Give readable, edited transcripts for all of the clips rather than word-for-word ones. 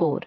4।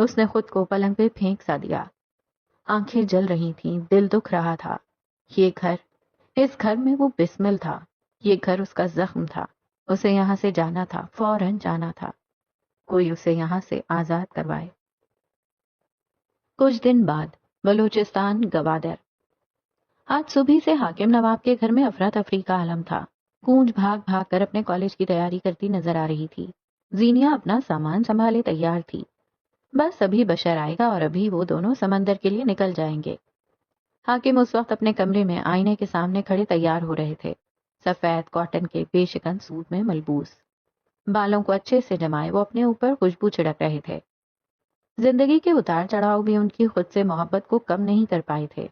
اس نے خود کو پلنگ پہ پھینک سا دیا. آنکھیں جل رہی تھیں، دل دکھ رہا تھا. یہ گھر، اس گھر میں وہ بسمل تھا. یہ گھر اس کا زخم تھا. اسے یہاں سے جانا تھا، فوراً جانا تھا. کوئی اسے یہاں سے آزاد کروائے. کچھ دن بعد بلوچستان، گوادر. آج صبح سے حاکم نواب کے گھر میں افراتفری کا عالم تھا. کونج بھاگ بھاگ کر اپنے کالج کی تیاری کرتی نظر آ رہی تھی. زینیا اپنا سامان سنبھالے تیار تھی. بس ابھی بشر آئے گا اور ابھی وہ دونوں سمندر کے لیے نکل جائیں گے. حاکم اس وقت اپنے کمرے میں آئینے کے سامنے کھڑے تیار ہو رہے تھے. سفید کاٹن کے بے شکن سوٹ میں ملبوس، بالوں کو اچھے سے جمائے وہ اپنے اوپر خوشبو چھڑک رہے تھے. زندگی کے اتار چڑھاؤ بھی ان کی خود سے محبت کو کم نہیں کر پائے تھے.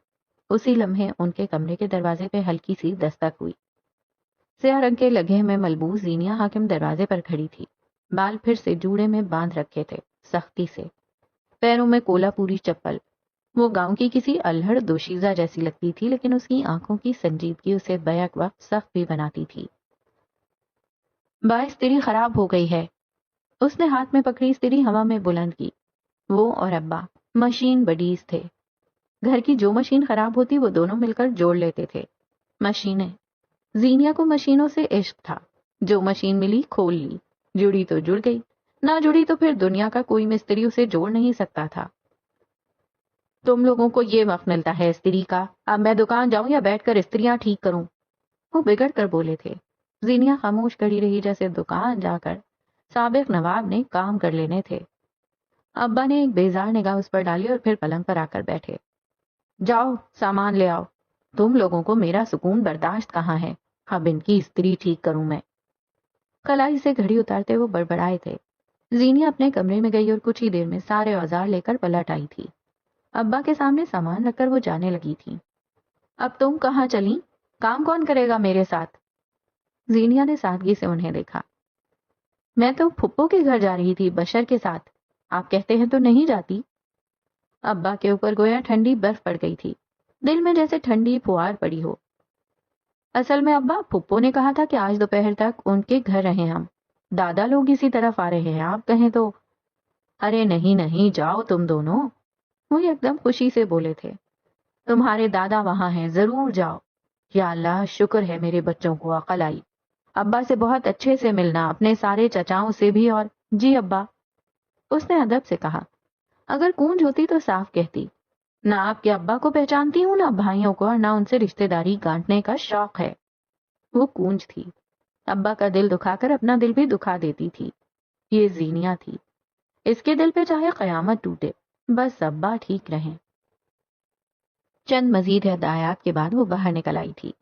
اسی لمحے ان کے کمرے کے دروازے پہ ہلکی سی دستک ہوئی. سیاہ رنگ کے لگے میں ملبوس زینیا حاکم دروازے پر کھڑی تھی. بال پھر سے جوڑے میں باندھ رکھے تھے سختی سے. پیروں میں کولا پوری چپل. وہ گاؤں کی کسی الہڑ دوشیزہ جیسی لگتی تھی، لیکن اس کی آنکھوں کی سنجیدگی اسے بیک وقت سخت بھی بناتی تھی. استری خراب ہو گئی ہے. اس نے ہاتھ میں پکڑی استری ہوا میں بلند کی. وہ اور ابا مشین بڈیز تھے. گھر کی جو مشین خراب ہوتی وہ دونوں مل کر جوڑ لیتے تھے. مشینیں. زینیا کو مشینوں سے عشق تھا. جو مشین ملی کھول لی، جڑی تو جڑ گئی، نہ جڑی تو پھر دنیا کا کوئی مستری اسے جوڑ نہیں سکتا تھا. تم لوگوں کو یہ وقت ملتا ہے استری کا، اب میں دکان جاؤں یا بیٹھ کر استریاں ٹھیک کروں؟ وہ بگڑ کر بولے تھے. زینیا خاموش کھڑی رہی، جیسے دکان جا کر سابق نواب نے کام کر لینے تھے. ابا نے ایک بیزار نگاہ اس پر ڈالی اور پھر پلنگ پر آ کر بیٹھے. جاؤ سامان لے آؤ. تم لوگوں کو میرا سکون برداشت کہاں ہے؟ اب ان کی استری ٹھیک کروں میں. کلائی سے گھڑی اتارتے وہ بڑبڑائے تھے. زینیا اپنے کمرے میں گئی اور کچھ ہی دیر میں سارے اوزار لے کر پلٹ آئی تھی. ابا کے سامنے سامان رکھ کر وہ جانے لگی تھی. اب تم کہاں چلیں؟ کام کون کرے گا میرے ساتھ؟ زینیا نے سادگی سے انہیں دیکھا. میں تو پھپھو کے گھر جا رہی تھی بشر کے ساتھ. آپ کہتے ہیں تو نہیں جاتی. ابا کے اوپر گویا ٹھنڈی برف پڑ گئی تھی. دل میں جیسے ٹھنڈی پھوار پڑی ہو. اصل میں ابا پھپھو نے کہا تھا کہ آج دوپہر تک ان کے گھر رہیں ہم. دادا لوگ اسی طرف آ رہے ہیں، آپ کہیں تو. ارے نہیں نہیں، جاؤ تم دونوں. وہ ایک دم خوشی سے بولے تھے. تمہارے دادا وہاں ہیں، ضرور جاؤ. یا اللہ، شکر ہے میرے بچوں کو عقل آئی. ابا سے بہت اچھے سے ملنا، اپنے سارے چچاؤں سے بھی. اور جی ابا، اس نے ادب سے کہا. اگر کونج ہوتی تو صاف کہتی، نہ آپ کے ابا کو پہچانتی ہوں، نہ بھائیوں کو، اور نہ ان سے رشتہ داری گانٹنے کا شوق ہے. وہ کونج تھی. ابا کا دل دکھا کر اپنا دل بھی دکھا دیتی تھی. یہ زینیا تھی. اس کے دل پہ چاہے قیامت ٹوٹے، بس ابا ٹھیک رہیں. چند مزید ہدایات کے بعد وہ باہر نکل آئی تھی.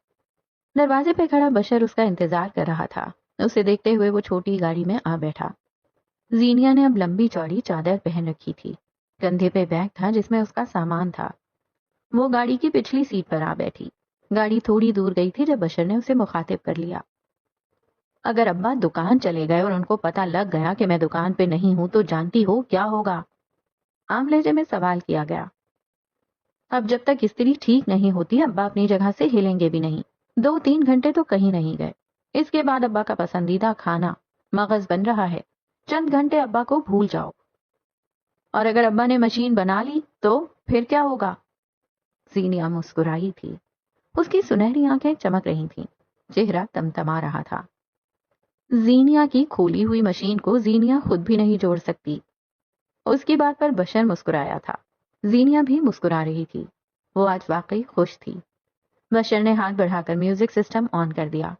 دروازے پہ کھڑا بشر اس کا انتظار کر رہا تھا. اسے دیکھتے ہوئے وہ چھوٹی گاڑی میں آ بیٹھا. زینیا نے اب لمبی چوڑی چادر پہن رکھی تھی. کندھے پہ بیگ تھا جس میں اس کا سامان تھا. وہ گاڑی کی پچھلی سیٹ پر آ بیٹھی. گاڑی تھوڑی دور گئی تھی جب بشر نے اسے مخاطب کر لیا. اگر ابا دکان چلے گئے اور ان کو پتہ لگ گیا کہ میں دکان پہ نہیں ہوں تو جانتی ہو کیا ہوگا؟ عام لہجے میں سوال کیا گیا. اب جب تک استری ٹھیک نہیں ہوتی ابا اپنی جگہ سے ہلیں گے بھی نہیں. 2-3 گھنٹے تو کہیں نہیں گئے. اس کے بعد ابا کا پسندیدہ کھانا مغز بن رہا ہے. چند گھنٹے ابا کو بھول جاؤ. اور اگر ابا نے مشین بنا لی تو پھر کیا ہوگا؟ زینیا مسکرائی تھی. اس کی سنہری آنکھیں چمک رہی تھیں. چہرہ تمتما رہا تھا. زینیا کی کھولی ہوئی مشین کو زینیا خود بھی نہیں جوڑ سکتی. اس کی بات پر بشر مسکرایا تھا. زینیا بھی مسکرا رہی تھی. وہ آج واقعی خوش تھی. بشر نے ہاتھ بڑھا کر میوزک سسٹم آن کر دیا.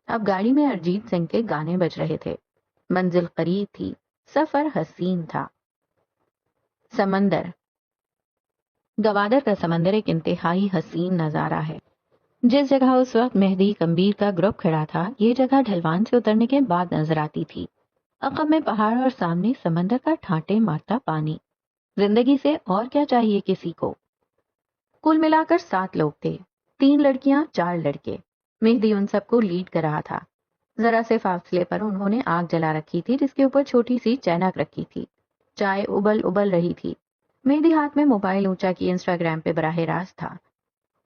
اب گاڑی میں ارجیت سنگھ کے گانے بج رہے تھے. منزل قریب تھی. سفر حسین تھا. سمندر. گوادر کا سمندر ایک انتہائی حسین نظارہ ہے. جس جگہ اس وقت مہدی کمبیر کا گروپ کھڑا تھا، یہ جگہ ڈھلوان سے اترنے کے بعد نظر آتی تھی. عقب میں پہاڑ اور سامنے سمندر کا ٹھاٹے مارتا پانی. زندگی سے اور کیا چاہیے کسی کو؟ کل ملا کر 7 لوگ تھے. 3 لڑکیاں 4 لڑکے. مہدی ان سب کو لیڈ کر رہا تھا. ذرا سے فاصلے پر انہوں نے آگ جلا رکھی تھی جس کے اوپر چھوٹی سی چینک رکھی تھی. چائے ابل رہی تھی. مہدی ہاتھ میں موبائل اونچا کی انسٹاگرام پہ براہ راست تھا.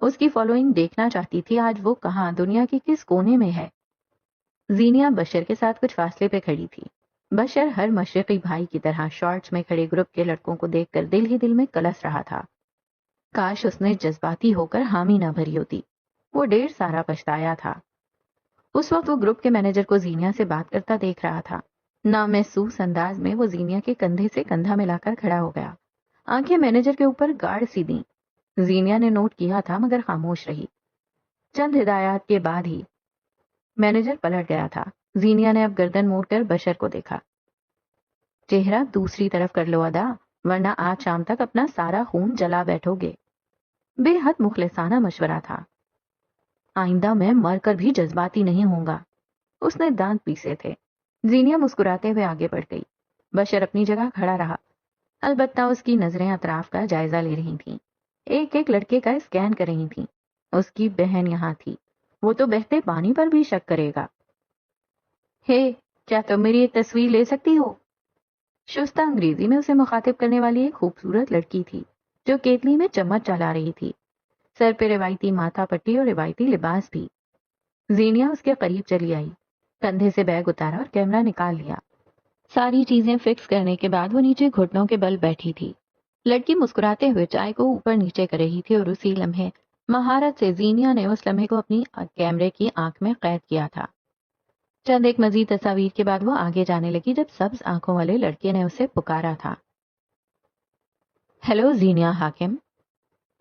اس کی فالوئنگ دیکھنا چاہتی تھی آج وہ کہاں، دنیا کے کس کونے میں ہے. زینیا بشر کے ساتھ کچھ فاصلے پہ کھڑی تھی. بشر ہر مشرقی بھائی کی طرح شارٹس میں کھڑے گروپ کے لڑکوں کو دیکھ کر دل ہی دل میں کلس رہا تھا. کاش اس نے جذباتی ہو کر حامی نہ بھری ہوتی. وہ ڈھیر سارا پچھتایا تھا. اس وقت وہ گروپ کے مینیجر کو زینیا سے بات کرتا دیکھ رہا تھا. نامحسوس انداز میں وہ زینیا کے کندھے سے کندھا ملا کر کھڑا ہو گیا. آنکھیں مینیجر کے اوپر گاڑ سی دیں. زینیا نے نوٹ کیا تھا مگر خاموش رہی. چند ہدایات کے بعد ہی مینیجر پلٹ گیا تھا. زینیا نے اب گردن موڑ کر بشر کو دیکھا. چہرہ دوسری طرف کر لو ادا، ورنہ آج شام تک اپنا سارا خون جلا بیٹھو گے. بے حد مخلصانہ مشورہ تھا. آئندہ میں مر کر بھی جذباتی نہیں ہوں گا. اس نے دانت پیسے تھے. زینیا مسکراتے ہوئے آگے بڑھ گئی. بشر اپنی جگہ کھڑا رہا. البتہ اس کی نظریں اطراف کا جائزہ لے رہی تھیں. ایک ایک لڑکے کا اسکین کر رہی تھیں. اس کی بہن یہاں تھی. وہ تو بہتے پانی پر بھی شک کرے گا. ہے، کیا تم میری ایک تصویر لے سکتی ہو؟ شستہ انگریزی میں اسے مخاطب کرنے والی ایک خوبصورت لڑکی تھی جو کیتلی میں چمچ چلا رہی تھی. سر پہ روایتی ماتھا پٹی اور روایتی لباس بھی. زینیا اس کے قریب چلی آئی. کندھے سے بیگ اتارا اور کیمرہ نکال لیا. ساری چیزیں فکس کرنے کے بعد وہ نیچے گھٹنوں کے بل بیٹھی تھی. لڑکی مسکراتے ہوئے چائے کو اوپر نیچے کر رہی تھی اور اسی لمحے مہارت سے زینیا نے اس لمحے کو اپنی کیمرے کی آنکھ میں قید کیا تھا. چند ایک مزید تصاویر کے بعد وہ آگے جانے لگی جب سبز آنکھوں والے لڑکے نے اسے پکارا تھا. ہیلو زینیا حاکم.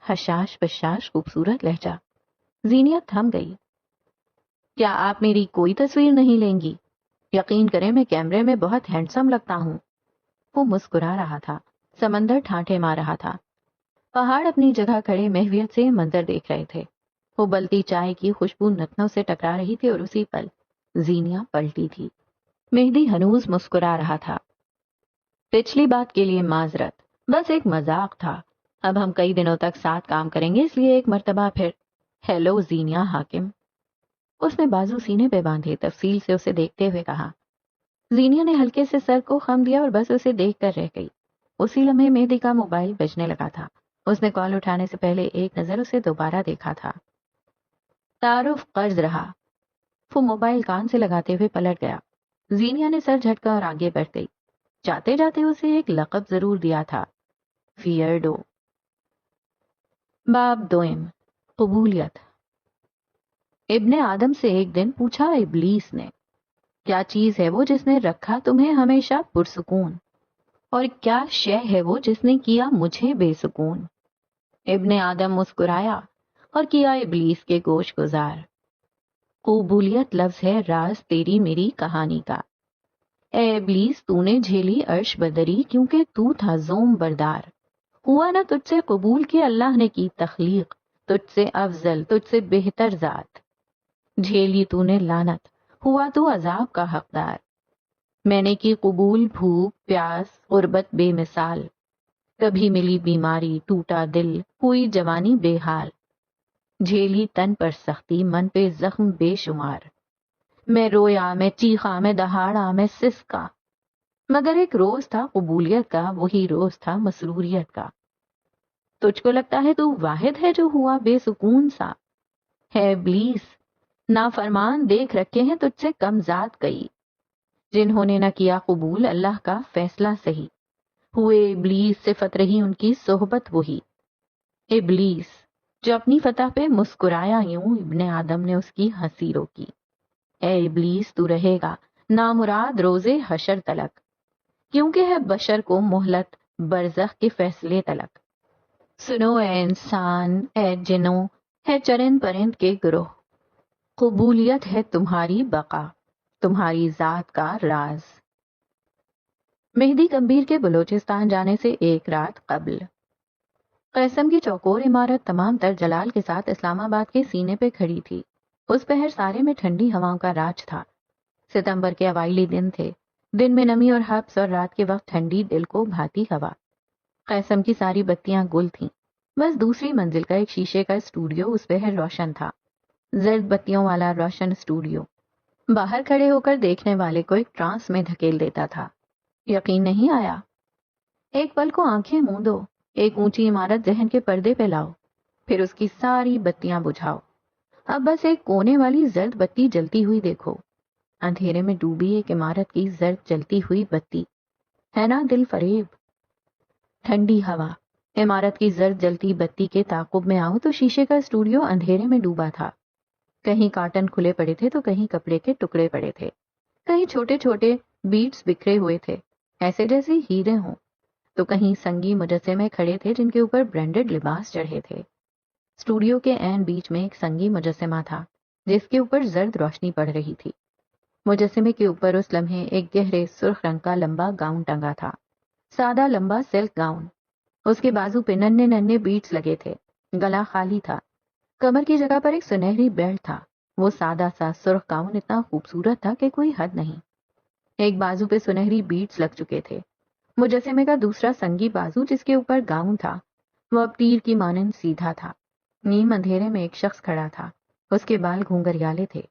حشاش بشاش خوبصورت لہجہ. زینیا تھم گئی. کیا آپ میری کوئی تصویر نہیں لیں گی؟ یقین کریں میں کیمرے میں بہت ہینڈسم لگتا ہوں. وہ مسکرا رہا تھا. سمندر ٹھانٹے مار رہا تھا. پہاڑ اپنی جگہ کھڑے محویت سے منظر دیکھ رہے تھے. وہ بلتی چائے کی خوشبو نتنوں سے ٹکرا رہی تھی اور اسی پل زینیا پلٹی تھی. مہدی ہنوز مسکرا رہا تھا. پچھلی بات کے لیے معذرت، بس ایک مذاق تھا. اب ہم کئی دنوں تک ساتھ کام کریں گے، اس لیے ایک مرتبہ پھر ہیلو زینیا حاکم. اس نے بازو سینے پہ باندھے تفصیل سے اسے دیکھتے ہوئے کہا. زینیا نے ہلکے سے سر کو خم دیا اور بس اسے دیکھ کر رہ گئی. اسی لمحے مہدی کا موبائل بجنے لگا تھا. اس نے کال اٹھانے سے پہلے ایک نظر اسے دوبارہ دیکھا تھا. تعارف قرض رہا. وہ موبائل کان سے لگاتے ہوئے پلٹ گیا. زینیا نے سر جھٹکا اور آگے بڑھ گئی. جاتے جاتے اسے ایک لقب ضرور دیا تھا، ویئرڈو. باب دوئم، قبولیت. ابن آدم سے ایک دن پوچھا ابلیس نے، کیا چیز ہے وہ جس نے رکھا تمہیں ہمیشہ پرسکون، اور کیا شے ہے وہ جس نے کیا مجھے بے سکون؟ ابن آدم مسکرایا اور کیا ابلیس کے گوش گزار. قبولیت لفظ ہے راز تیری میری کہانی کا. اے ابلیس تو نے جھیلی عرش بدری کیونکہ تو تھا زوم بردار. ہوا نہ تجھ سے قبول کہ اللہ نے کی تخلیق، تجھ سے افضل تجھ سے بہتر ذات. جھیلی تو نے لعنت، ہوا تو عذاب کا حقدار. میں نے کی قبول بھوک پیاس غربت بے مثال. کبھی ملی بیماری ٹوٹا دل ہوئی جوانی بے حال. جھیلی تن پر سختی من پہ زخم بے شمار. میں رویا میں چیخا میں دہاڑا میں سسکا. مگر ایک روز تھا قبولیت کا، وہی روز تھا مسروریت کا. تجھ کو لگتا ہے تو واحد ہے جو ہوا بے سکون سا. ہے ابلیس نافرمان دیکھ رکھے ہیں تجھ سے کم ذات کئی، جنہوں نے نہ کیا قبول اللہ کا فیصلہ صحیح. ہوئے ابلیس صفت رہی ان کی صحبت وہی. ابلیس جو اپنی فتح پہ مسکرایا یوں ابن آدم نے اس کی ہنسی روکی. اے ابلیس تو رہے گا نامراد روزے حشر تلک، کیونکہ ہے بشر کو مہلت برزخ کے فیصلے تلک. سنو اے انسان اے جنوں ہے چرند پرند کے گروہ، قبولیت ہے تمہاری بقا تمہاری ذات کا راز. مہدی کمبیر کے بلوچستان جانے سے ایک رات قبل قیسم کی چوکور عمارت تمام تر جلال کے ساتھ اسلام آباد کے سینے پہ کھڑی تھی. اس پہر سارے میں ٹھنڈی ہواؤں کا راج تھا. ستمبر کے اوائلی دن تھے. دن میں نمی اور حبس اور رات کے وقت ٹھنڈی دل کو بھاتی ہوا. قیسم کی ساری بتیاں گل تھیں. بس دوسری منزل کا ایک شیشے کا اسٹوڈیو اس پہر روشن تھا. زرد بتیوں والا روشن اسٹوڈیو باہر کھڑے ہو کر دیکھنے والے کو ایک ٹرانس میں دھکیل دیتا تھا. یقین نہیں آیا. ایک پل کو آنکھیں موندو، ایک اونچی عمارت ذہن کے پردے پہ لاؤ، پھر اس کی ساری بتیاں بجھاؤ. اب بس ایک کونے والی زرد بتی جلتی ہوئی دیکھو. اندھیرے میں ڈوبی ایک عمارت کی زرد جلتی ہوئی بتی، ہے نا دل فریب؟ ٹھنڈی ہوا، عمارت کی زرد جلتی بتی کے تعاقب میں آؤ تو شیشے کا اسٹوڈیو اندھیرے میں ڈوبا تھا۔ کہیں کارٹن کھلے پڑے تھے تو کہیں کپڑے کے ٹکڑے پڑے تھے، کہیں چھوٹے چھوٹے بیٹس بکھرے ہوئے تھے ایسے جیسے ہیرے ہوں، تو کہیں سنگی مجسمے کھڑے تھے جن کے اوپر برانڈڈ لباس چڑھے تھے۔ اسٹوڈیو کے عین بیچ میں ایک سنگی مجسمہ تھا جس کے اوپر زرد روشنی پڑ رہی تھی۔ مجسمے کے اوپر اس لمحے ایک گہرے سرخ رنگ کا لمبا گاؤن ٹنگا تھا، سادہ لمبا سلک گاؤن۔ اس کے بازو پہ ننھے ننھے بیٹس لگے تھے، گلا خالی تھا، کمر کی جگہ پر ایک سنہری بیلٹ تھا۔ وہ سادہ سا سرخ گاؤن اتنا خوبصورت تھا کہ کوئی حد نہیں۔ ایک بازو پہ سنہری بیٹس لگ چکے تھے۔ مجسمے کا دوسرا سنگی بازو جس کے اوپر گاؤن تھا وہ اب تیر کی مانند سیدھا تھا۔ نیم اندھیرے میں ایک شخص کھڑا تھا، اس کے بال گھونگھریالے تھے،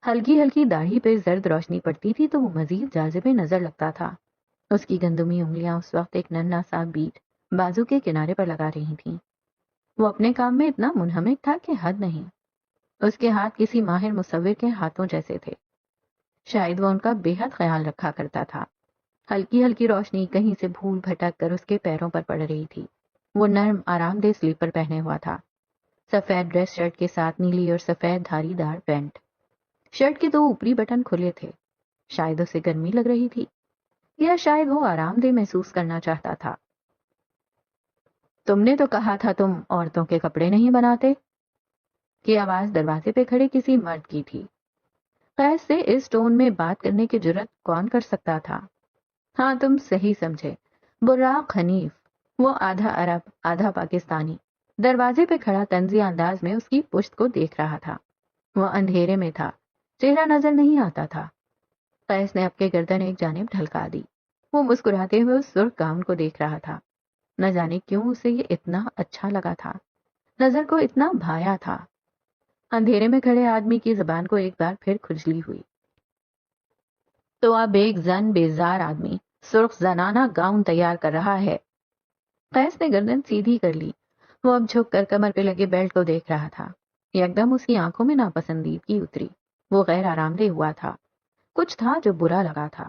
ہلکی ہلکی داڑھی پہ زرد روشنی پڑتی تھی تو وہ مزید جاذب نظر لگتا تھا۔ اس کی گندمی انگلیاں اس وقت ایک ننھا سا بیٹ بازو کے کنارے پر لگا رہی تھیں۔ وہ اپنے کام میں اتنا منہمک تھا کہ حد نہیں۔ اس کے ہاتھ کسی ماہر مصور کے ہاتھوں جیسے تھے، شاید وہ ان کا بے حد خیال رکھا کرتا تھا۔ ہلکی ہلکی روشنی کہیں سے پھول بھٹک کر اس کے پیروں پر پڑ رہی تھی۔ وہ نرم آرام دہ سلیپر پہنے ہوا تھا، سفید ڈریس شرٹ کے ساتھ نیلی اور سفید دھاری دار پینٹ۔ شرٹ کے 2 اوپری بٹن کھلے تھے، شاید اسے گرمی لگ رہی تھی یا شاید وہ آرام دہ محسوس کرنا چاہتا تھا۔ تم نے تو کہا تھا تم عورتوں کے کپڑے نہیں بناتے، کی آواز دروازے پہ کھڑے کسی مرد کی تھی۔ قیس سے اس ٹون میں بات کرنے کی جرت کون کر سکتا تھا؟ ہاں تم صحیح سمجھے، براق حنیف، وہ آدھا عرب آدھا پاکستانی، دروازے پہ کھڑا طنزی انداز میں اس کی پشت کو دیکھ رہا تھا۔ وہ اندھیرے میں تھا، چہرہ نظر نہیں آتا تھا۔ قیس نے اپنے گردن ایک جانب ڈھلکا دی۔ وہ مسکراتے ہوئے اس سرخ گاؤن کو دیکھ رہا تھا۔ نہ جانے کیوں اسے یہ اتنا اچھا لگا تھا، نظر کو اتنا بھایا تھا۔ اندھیرے میں کھڑے آدمی کی زبان کو ایک بار پھر کھجلی ہوئی۔ تو اب ایک زن بیزار آدمی سرخ زنانہ گاؤن تیار کر رہا ہے۔ قیس نے گردن سیدھی کر لی۔ وہ اب جھک کر کمر پہ لگے بیلٹ کو دیکھ رہا تھا۔ یکدم اس کی آنکھوں میں ناپسندیدگی اتری۔ وہ غیر آرام دہ ہوا تھا۔ کچھ تھا جو برا لگا تھا،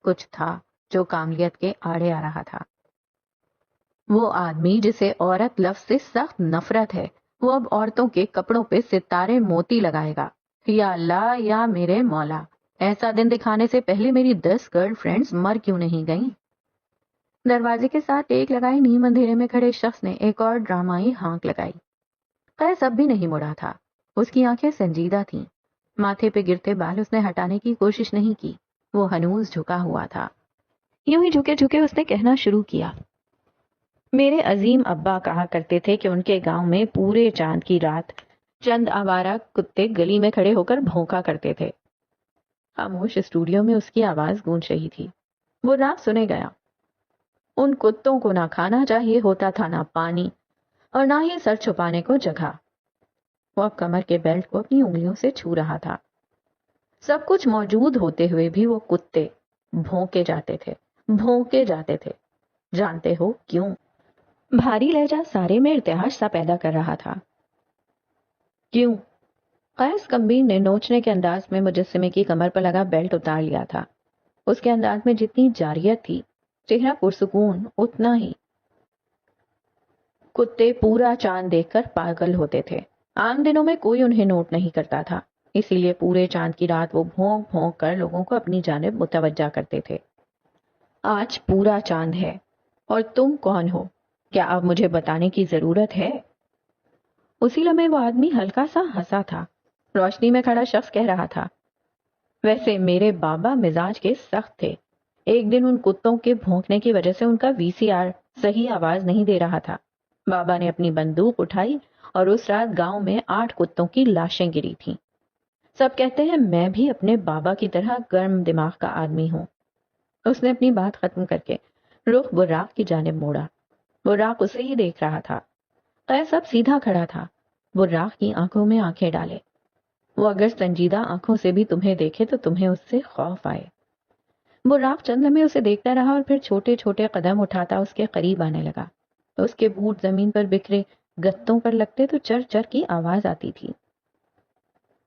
کچھ تھا جو کاملیت کے آڑے آ رہا تھا۔ وہ آدمی جسے عورت لفظ سے سخت نفرت ہے، وہ اب عورتوں کے کپڑوں پہ ستارے موتی لگائے گا۔ یا اللہ یا میرے مولا، ایسا دن دکھانے سے پہلے میری 10 گرل فرینڈز مر کیوں نہیں گئیں؟ دروازے کے ساتھ ٹیک لگائی نیم اندھیرے میں کھڑے شخص نے ایک اور ڈرامائی ہانک لگائی۔ قیس اب بھی نہیں مڑا تھا، اس کی آنکھیں سنجیدہ تھیں، ماتھے پہ گرتے بال اس نے ہٹانے کی کوشش نہیں کی، وہ ہنوز جھکا ہوا تھا۔ یوں ہی جھکے جھکے اس نے کہنا شروع کیا، میرے عظیم ابا کہا کرتے تھے کہ ان کے گاؤں میں پورے چاند کی رات چند آوارہ کتے گلی میں کھڑے ہو کر بھونکا کرتے تھے۔ خاموش اسٹوڈیو میں اس کی آواز گونج رہی تھی۔ وہ راگ سنے گیا، ان کتوں کو نہ کھانا چاہیے ہوتا تھا، نہ پانی، اور نہ ہی سر چھپانے کو جگہ۔ وہ اب کمر کے بیلٹ کو اپنی انگلیوں سے چھو رہا تھا۔ سب کچھ موجود ہوتے ہوئے بھی وہ کتے بھونکے جاتے تھے، بھونکے جاتے تھے۔ جانتے ہو کیوں؟ بھاری لہجہ سارے میں ارتعاش سا پیدا کر رہا تھا۔ کیوں؟ قیس کمبین نے نوچنے کے انداز میں مجسمے کی کمر پر لگا بیلٹ اتار لیا تھا۔ اس کے انداز میں جتنی جاریت تھی، چہرہ پرسکون اتنا ہی۔ کتے پورا چاند دیکھ کر پاگل ہوتے تھے۔ عام دنوں میں کوئی انہیں نوٹ نہیں کرتا تھا، اسی لیے پورے چاند کی رات وہ بھونک بھونک کر لوگوں کو اپنی جانب متوجہ کرتے تھے۔ آج پورا چاند ہے، اور تم کون ہو؟ کیا اب مجھے بتانے کی ضرورت ہے؟ اسی لمحے وہ آدمی ہلکا سا ہنسا تھا۔ روشنی میں کھڑا شخص کہہ رہا تھا، ویسے میرے بابا مزاج کے سخت تھے۔ ایک دن ان کتوں کے بھونکنے کی وجہ سے ان کا VCR صحیح آواز نہیں دے رہا تھا۔ بابا نے اپنی بندوق اٹھائی اور اس رات گاؤں میں 8 کتوں کی لاشیں گری تھیں۔ سب کہتے ہیں میں بھی اپنے بابا کی طرح گرم دماغ کا آدمی ہوں۔ اس نے اپنی بات ختم کر کے رخ براق کی جانب موڑا۔ براق اسے ہی دیکھ رہا تھا۔ قیس اب سیدھا کھڑا تھا، براق کی آنکھوں میں آنکھیں ڈالے۔ وہ اگر سنجیدہ آنکھوں سے بھی تمہیں دیکھے تو تمہیں اس سے خوف آئے۔ براق چند لمحے اسے دیکھتا رہا اور پھر چھوٹے چھوٹے قدم اٹھاتا اس کے قریب آنے لگا۔ اس کے بوٹ زمین پر بکھرے گتوں پر لگتے تو چر چر کی آواز آتی تھی۔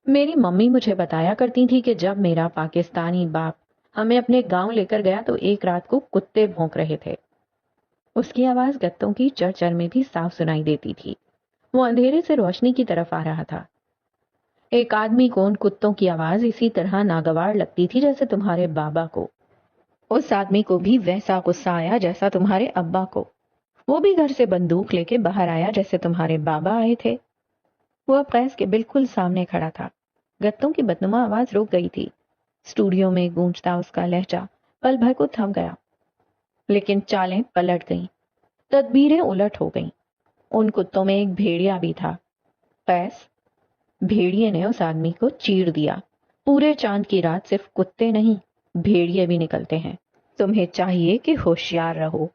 میری ممی مجھے بتایا کرتی تھی کہ جب میرا پاکستانی باپ ہمیں اپنے گاؤں لے کر گیا تو ایک رات کو کتے بھونک رہے تھے۔ اس کی آواز گتوں کی چرچر میں بھی صاف سنائی دیتی تھی۔ وہ اندھیرے سے روشنی کی طرف آ رہا تھا۔ ایک آدمی کو ان کتوں کی آواز اسی طرح ناگوار لگتی تھی جیسے تمہارے بابا کو۔ اس آدمی کو بھی ویسا غصہ آیا جیسا تمہارے ابا کو۔ وہ بھی گھر سے بندوق لے کے باہر آیا جیسے تمہارے بابا آئے تھے۔ وہ اب قیس کے بالکل سامنے کھڑا تھا۔ گتوں کی بدنما آواز رک گئی تھی۔ اسٹوڈیو میں گونجتا اس کا لہجہ پل بھر کو تھم گیا، لیکن چالیں پلٹ گئیں، تدبیریں الٹ ہو گئیں۔ ان کتوں میں ایک بھیڑیا بھی تھا۔ قیس، بھیڑیے نے اس آدمی کو چیر دیا۔ پورے چاند کی رات صرف کتے نہیں، بھیڑیے بھی نکلتے ہیں۔ تمہیں چاہیے کہ ہوشیار رہو۔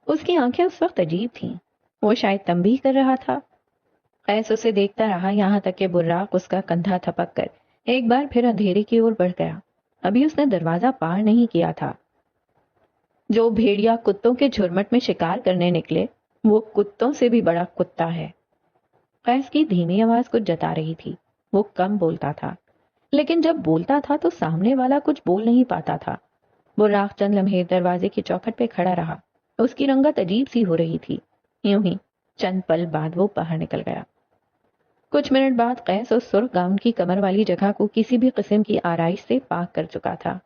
اس کی آنکھیں اس وقت عجیب تھیں۔ وہ شاید تنبیہ کر رہا تھا۔ قیس اسے دیکھتا رہا یہاں تک کہ براق اس کا کندھا تھپک کر ایک بار پھر اندھیرے کی اور بڑھ گیا۔ ابھی اس نے دروازہ پار نہیں کیا تھا۔ جو بھیڑیا کتوں کے جھرمٹ میں شکار کرنے نکلے، وہ کتوں سے بھی بڑا کتا ہے۔ قیس کی دھیمی آواز کچھ جتا رہی تھی۔ وہ کم بولتا تھا، لیکن جب بولتا تھا تو سامنے والا کچھ بول نہیں پاتا تھا۔ براق چند لمحے دروازے کی چوکھٹ پہ کھڑا رہا۔ اس کی رنگت عجیب سی ہو رہی تھی۔ یوں ہی چند پل بعد وہ باہر نکل گیا۔ کچھ منٹ بعد قیس اس سرخ گاؤن کی کمر والی جگہ کو کسی بھی قسم کی آرائش سے پاک کر چکا تھا۔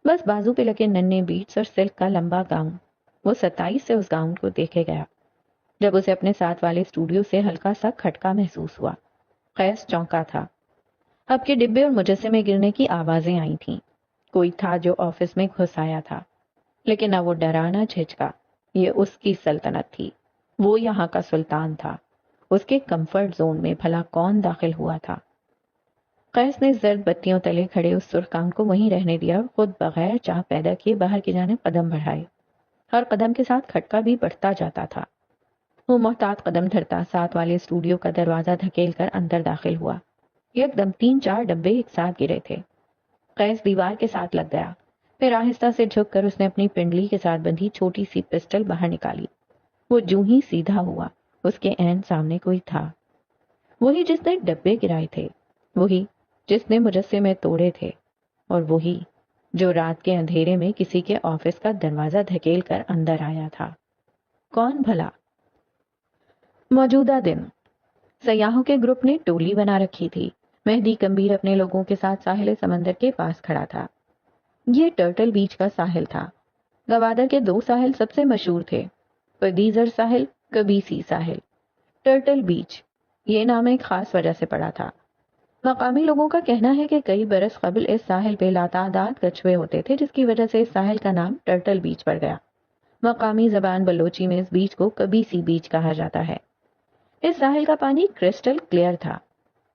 بس بازو پہ لگے ننھے بیٹس اور سلک کا لمبا گاؤن۔ وہ 27 سے اس گاؤن کو دیکھے گیا۔ جب اسے اپنے ساتھ والے اسٹوڈیو سے ہلکا سا کھٹکا محسوس ہوا، قیس چونکا تھا۔ اب کے ڈبے اور مجسمے گرنے کی آوازیں آئی تھیں۔ کوئی تھا جو آفس میں گھس آیا تھا، لیکن نہ وہ ڈرا نہ جھجکا۔ یہ اس کی سلطنت تھی۔ وہ یہاں کا سلطان تھا۔ اس کے کمفرٹ زون میں بھلا کون داخل ہوا تھا؟ قیس نے زرد بتیوں تلے کھڑے اس سرخ گاؤن کو وہیں رہنے دیا اور خود بغیر چاہ پیدا کیے باہر کی جانب قدم بڑھائے۔ ہر قدم کے ساتھ کھٹکا بھی بڑھتا جاتا تھا۔ وہ محتاط قدم دھرتا ساتھ والے اسٹوڈیو کا دروازہ دھکیل کر اندر داخل ہوا۔ یک دم 3-4 ڈبے ایک ساتھ گرے تھے۔ قیس دیوار کے ساتھ لگ گیا۔ پھر آہستہ سے جھک کر اس نے اپنی پنڈلی کے ساتھ بندھی چھوٹی سی پسٹل باہر نکالی۔ وہ جوں ہی سیدھا ہوا، اس کے عین سامنے کوئی تھا۔ وہی جس نے ڈبے گرائے تھے، وہی جس نے مجسمے توڑے تھے، اور وہی جو رات کے اندھیرے میں کسی کے آفس کا دروازہ دھکیل کر اندر آیا تھا۔ کون بھلا؟ موجودہ دن سیاحوں کے گروپ نے ٹولی بنا رکھی تھی۔ مہدی کمبیر اپنے لوگوں کے ساتھ ساحل سمندر کے پاس کھڑا تھا۔ یہ ٹرٹل بیچ کا ساحل تھا۔ گوادر کے 2 ساحل سب سے مشہور تھے، پدیزر ساحل، کبیسی ساحل۔ ٹرٹل بیچ یہ نام ایک خاص وجہ سے پڑا تھا۔ مقامی لوگوں کا کہنا ہے کہ کئی برس قبل اس ساحل پہ لاتعداد کچھوے ہوتے تھے، جس کی وجہ سے اس ساحل کا نام ٹرٹل بیچ پڑ گیا۔ مقامی زبان بلوچی میں اس بیچ کو کبیسی بیچ کہا جاتا ہے۔ اس ساحل کا پانی کرسٹل کلیئر تھا۔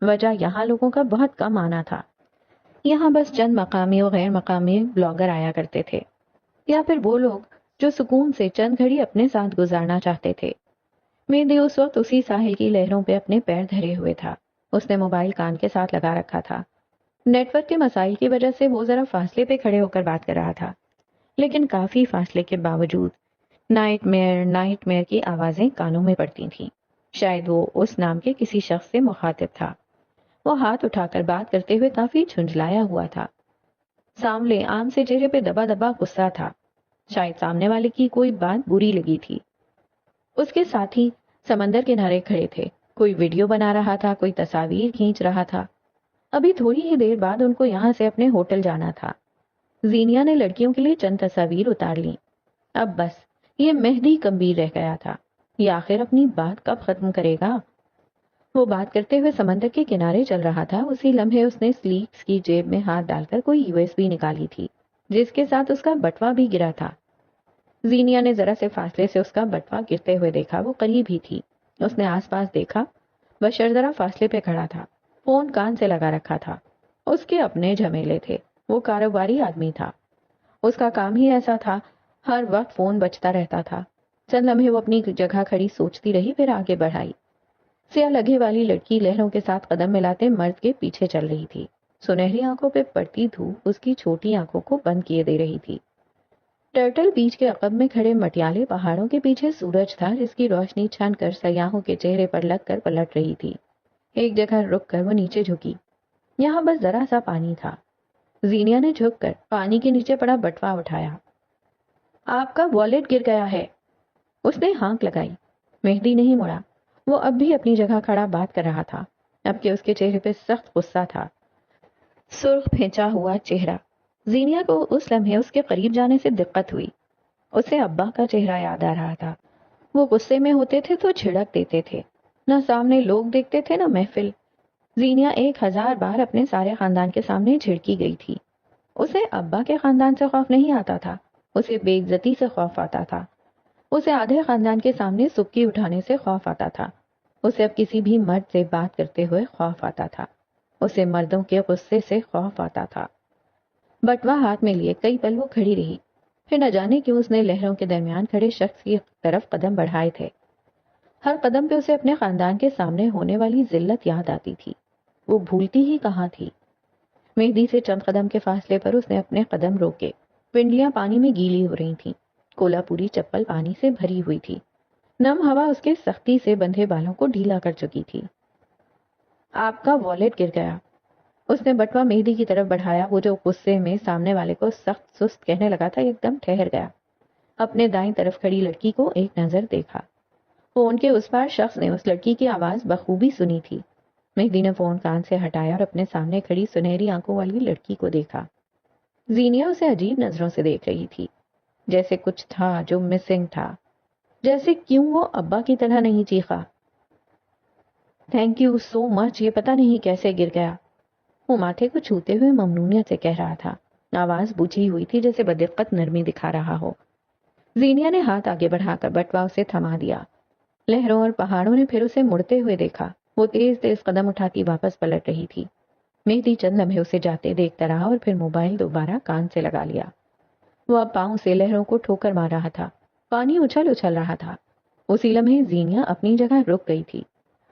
وجہ یہاں لوگوں کا بہت کم آنا تھا۔ یہاں بس چند مقامی اور غیر مقامی بلاگر آیا کرتے تھے، یا پھر وہ لوگ جو سکون سے چند گھڑی اپنے ساتھ گزارنا چاہتے تھے۔ مہدی اس وقت اسی ساحل کی لہروں پہ اپنے پیر دھرے ہوئے تھا۔ اس نے موبائل کان کے ساتھ لگا رکھا تھا۔ نیٹ ورک کے مسائل کی وجہ سے وہ ذرا فاصلے پہ کھڑے ہو کر بات کر رہا تھا، لیکن کافی فاصلے کے باوجود نائٹ میئر کی آوازیں کانوں میں پڑتی تھیں۔ شاید وہ اس نام کے کسی شخص سے مخاطب تھا۔ وہ ہاتھ اٹھا کر بات کرتے ہوئے کافی جھنجھلایا ہوا تھا۔ سامنے عام سے چہرے پہ دبا دبا غصہ تھا۔ شاید سامنے والے کی کوئی بات بری لگی تھی۔ اس کے ساتھی سمندر کنارے کھڑے تھے، کوئی ویڈیو بنا رہا تھا، کوئی تصاویر کھینچ رہا تھا۔ ابھی تھوڑی ہی دیر بعد ان کو یہاں سے اپنے ہوٹل جانا تھا۔ زینیا نے لڑکیوں کے لیے چند تصاویر اتار لیں۔ اب بس یہ مہدی کمبیر رہ گیا تھا۔ یہ آخر اپنی بات کب ختم کرے گا؟ وہ بات کرتے ہوئے سمندر کے کنارے چل رہا تھا۔ اسی لمحے اس نے سلیکس کی جیب میں ہاتھ ڈال کر کوئی USB نکالی تھی، جس کے ساتھ اس کا بٹوا بھی گرا تھا۔ زینیا نے ذرا سے فاصلے سے اس کا بٹوا گرتے ہوئے دیکھا۔ وہ قریب ہی تھی۔ اس نے آس پاس دیکھا۔ بشر ذرا فاصلے پہ کھڑا تھا، فون کان سے لگا رکھا تھا۔ اس کے اپنے جھمیلے تھے۔ وہ کاروباری آدمی تھا۔ اس کا کام ہی ایسا تھا، ہر وقت فون بجتا رہتا تھا۔ چند لمحے وہ اپنی جگہ کھڑی سوچتی رہی، پھر آگے بڑھائی۔ سیاہ لگے والی لڑکی لہروں کے ساتھ قدم ملاتے مرد کے پیچھے چل رہی تھی۔ سنہری آنکھوں پہ پڑتی دھوپ اس کی چھوٹی آنکھوں کو بند کیے دے رہی تھی۔ ٹرٹل بیچ کے عقب میں کھڑے مٹیالے پہاڑوں کے پیچھے سورج تھا، جس کی روشنی چھن کر سیاحوں کے چہرے پر لگ کر پلٹ رہی تھی۔ ایک جگہ رک کر وہ نیچے جھکی۔ یہاں بس ذرا سا پانی تھا۔ زینیا نے جھک کر پانی کے نیچے پڑا بٹوا اٹھایا۔ آپ کا والیٹ گر گیا ہے، اس نے ہانک لگائی۔ مہدی نہیں مڑا، وہ اب بھی اپنی جگہ کھڑا بات کر رہا تھا، اب کہ اس کے چہرے پہ سخت غصہ تھا، سرخ پھینچا ہوا چہرہ۔ زینیا کو اس لمحے اس کے قریب جانے سے دقت ہوئی۔ اسے ابا کا چہرہ یاد آ رہا تھا۔ وہ غصے میں ہوتے تھے تو جھڑک دیتے تھے، نہ سامنے لوگ دیکھتے تھے نہ محفل۔ زینیا 1000 بار اپنے سارے خاندان کے سامنے جھڑکی گئی تھی۔ اسے ابا کے خاندان سے خوف نہیں آتا تھا، اسے بے عزتی سے خوف آتا تھا۔ اسے آدھے خاندان کے سامنے سبکی اٹھانے سے خوف آتا تھا۔ اسے اب کسی بھی مرد سے بات کرتے ہوئے خوف آتا تھا۔ اسے مردوں کے غصے سے خوف آتا تھا۔ بٹوا ہاتھ میں لیے کئی پل وہ کھڑی رہی، پھر نہ جانے کیوں اس نے لہروں کے درمیان کھڑے شخص کی طرف قدم بڑھائے تھے۔ ہر قدم پہ اسے اپنے خاندان کے سامنے ہونے والی ذلت یاد آتی تھی۔ وہ بھولتی ہی کہاں تھی۔ مہدی سے چند قدم کے فاصلے پر اس نے اپنے قدم روکے۔ پنڈلیاں پانی میں گیلی ہو رہی تھیں، کولا پوری چپل پانی سے بھری ہوئی تھی، نم ہوا اس کے سختی سے بندھے بالوں کو ڈھیلا کر چکی تھی۔ آپ کا والیٹ گر گیا، اس نے بٹوا مہدی کی طرف بڑھایا۔ وہ جو غصے میں سامنے والے کو سخت سست کہنے لگا تھا ایک دم ٹھہر گیا۔ اپنے دائیں طرف کھڑی لڑکی کو ایک نظر دیکھا۔ فون کے اس پار شخص نے اس لڑکی کی آواز بخوبی سنی تھی۔ مہدی نے فون کان سے ہٹایا اور اپنے سامنے کھڑی سنہری آنکھوں والی لڑکی کو دیکھا۔ زینیا اسے عجیب نظروں سے دیکھ رہی تھی، جیسے کچھ تھا جو مسنگ تھا، جیسے کیوں وہ ابا کی طرح نہیں چیخا۔ تھینک یو سو مچ، یہ پتہ نہیں کیسے گر گیا، وہ ماتھے کو چھوتے ہوئے ممنونیت سے کہہ رہا تھا۔ آواز بوجھی ہوئی تھی، جیسے بدقت نرمی دکھا رہا ہو۔ زینیا نے ہاتھ آگے بڑھا کر بٹوا اسے تھما دیا۔ لہروں اور پہاڑوں نے پھر اسے مڑتے ہوئے دیکھا۔ وہ تیز تیز قدم اٹھاتی واپس پلٹ رہی تھی۔ مہدی چند لمحے اسے جاتے دیکھتا رہا اور پھر موبائل دوبارہ کان سے لگا لیا۔ وہ اب پاؤں سے لہروں کو ٹھوکر مار رہا تھا، پانی اچھل اچھل رہا تھا۔ اسی لمحے زینیا اپنی جگہ رک گئی تھی۔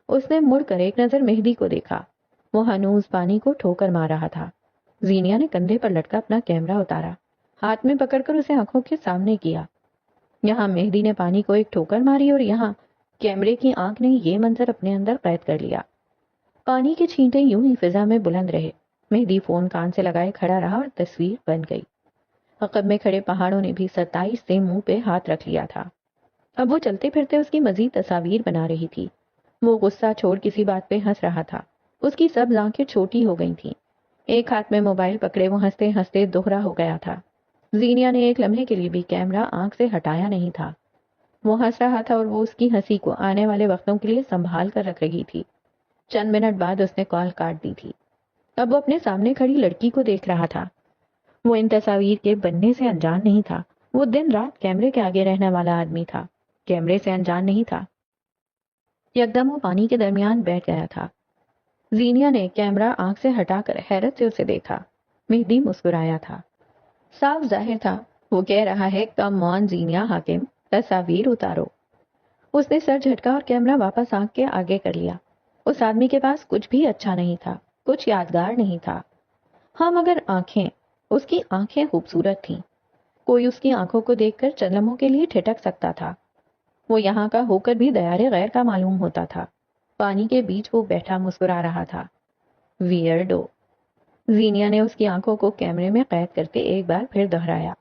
اس نے مڑ کر ایک نظر مہدی کو دیکھا، وہ ہنوز پانی کو ٹھوکر مار رہا تھا۔ زینیا نے کندھے پر لٹکا اپنا کیمرہ اتارا، ہاتھ میں پکڑ کر اسے آنکھوں کے سامنے کیا۔ یہاں مہدی نے پانی کو ایک ٹھوکر ماری اور یہاں کیمرے کی آنکھ نے یہ منظر اپنے اندر قید کر لیا۔ پانی کے چھینٹے یوں ہی فضا میں بلند رہے۔ مہدی فون کان سے لگائے کھڑا رہا اور تصویر بن گئی۔ عقب میں کھڑے پہاڑوں نے بھی 27 سے منہ پہ ہاتھ رکھ لیا تھا۔ اب وہ چلتے پھرتے اس کی مزید تصاویر بنا رہی تھی۔ وہ غصہ چھوڑ کسی بات پہ ہنس رہا تھا۔ اس کی سب آنکھیں چھوٹی ہو گئی تھیں۔ ایک ہاتھ میں موبائل پکڑے وہ ہنستے ہنستے دوہرا ہو گیا تھا۔ زینیا نے ایک لمحے کے لیے بھی کیمرہ آنکھ سے ہٹایا نہیں تھا۔ وہ ہنس رہا تھا اور وہ اس کی ہنسی کو آنے والے وقتوں کے لیے سنبھال کر رکھ رہی تھی۔ چند منٹ بعد اس نے کال کاٹ دی تھی۔ اب وہ اپنے سامنے کھڑی لڑکی کو دیکھ رہا تھا۔ وہ ان تصاویر کے بننے سے انجان نہیں تھا۔ وہ دن رات کیمرے کے آگے رہنے والا آدمی تھا، کیمرے سے انجان نہیں تھا۔ یکدم وہ پانی کے درمیان بیٹھ گیا تھا۔ زینیا نے کیمرہ آنکھ سے ہٹا کر حیرت سے اسے دیکھا۔ مہدی مسکرایا تھا۔ صاف ظاہر تھا وہ کہہ رہا ہے کم آن زینیا حاکم، تصاویر اتارو۔ اس نے سر جھٹکا اور کیمرہ واپس آنکھ کے آگے کر لیا۔ اس آدمی کے پاس کچھ بھی اچھا نہیں تھا، کچھ یادگار نہیں تھا۔ ہاں مگر آنکھیں، اس کی آنکھیں خوبصورت تھیں۔ کوئی اس کی آنکھوں کو دیکھ کر چند لمحوں کے لیے ٹھٹک سکتا تھا۔ وہ یہاں کا ہو کر بھی دیار غیر کا معلوم ہوتا تھا۔ پانی کے بیچ وہ بیٹھا مسکرا رہا تھا۔ ویئرڈو، زینیا نے اس کی آنکھوں کو کیمرے میں قید کرتے ایک بار پھر دہرایا۔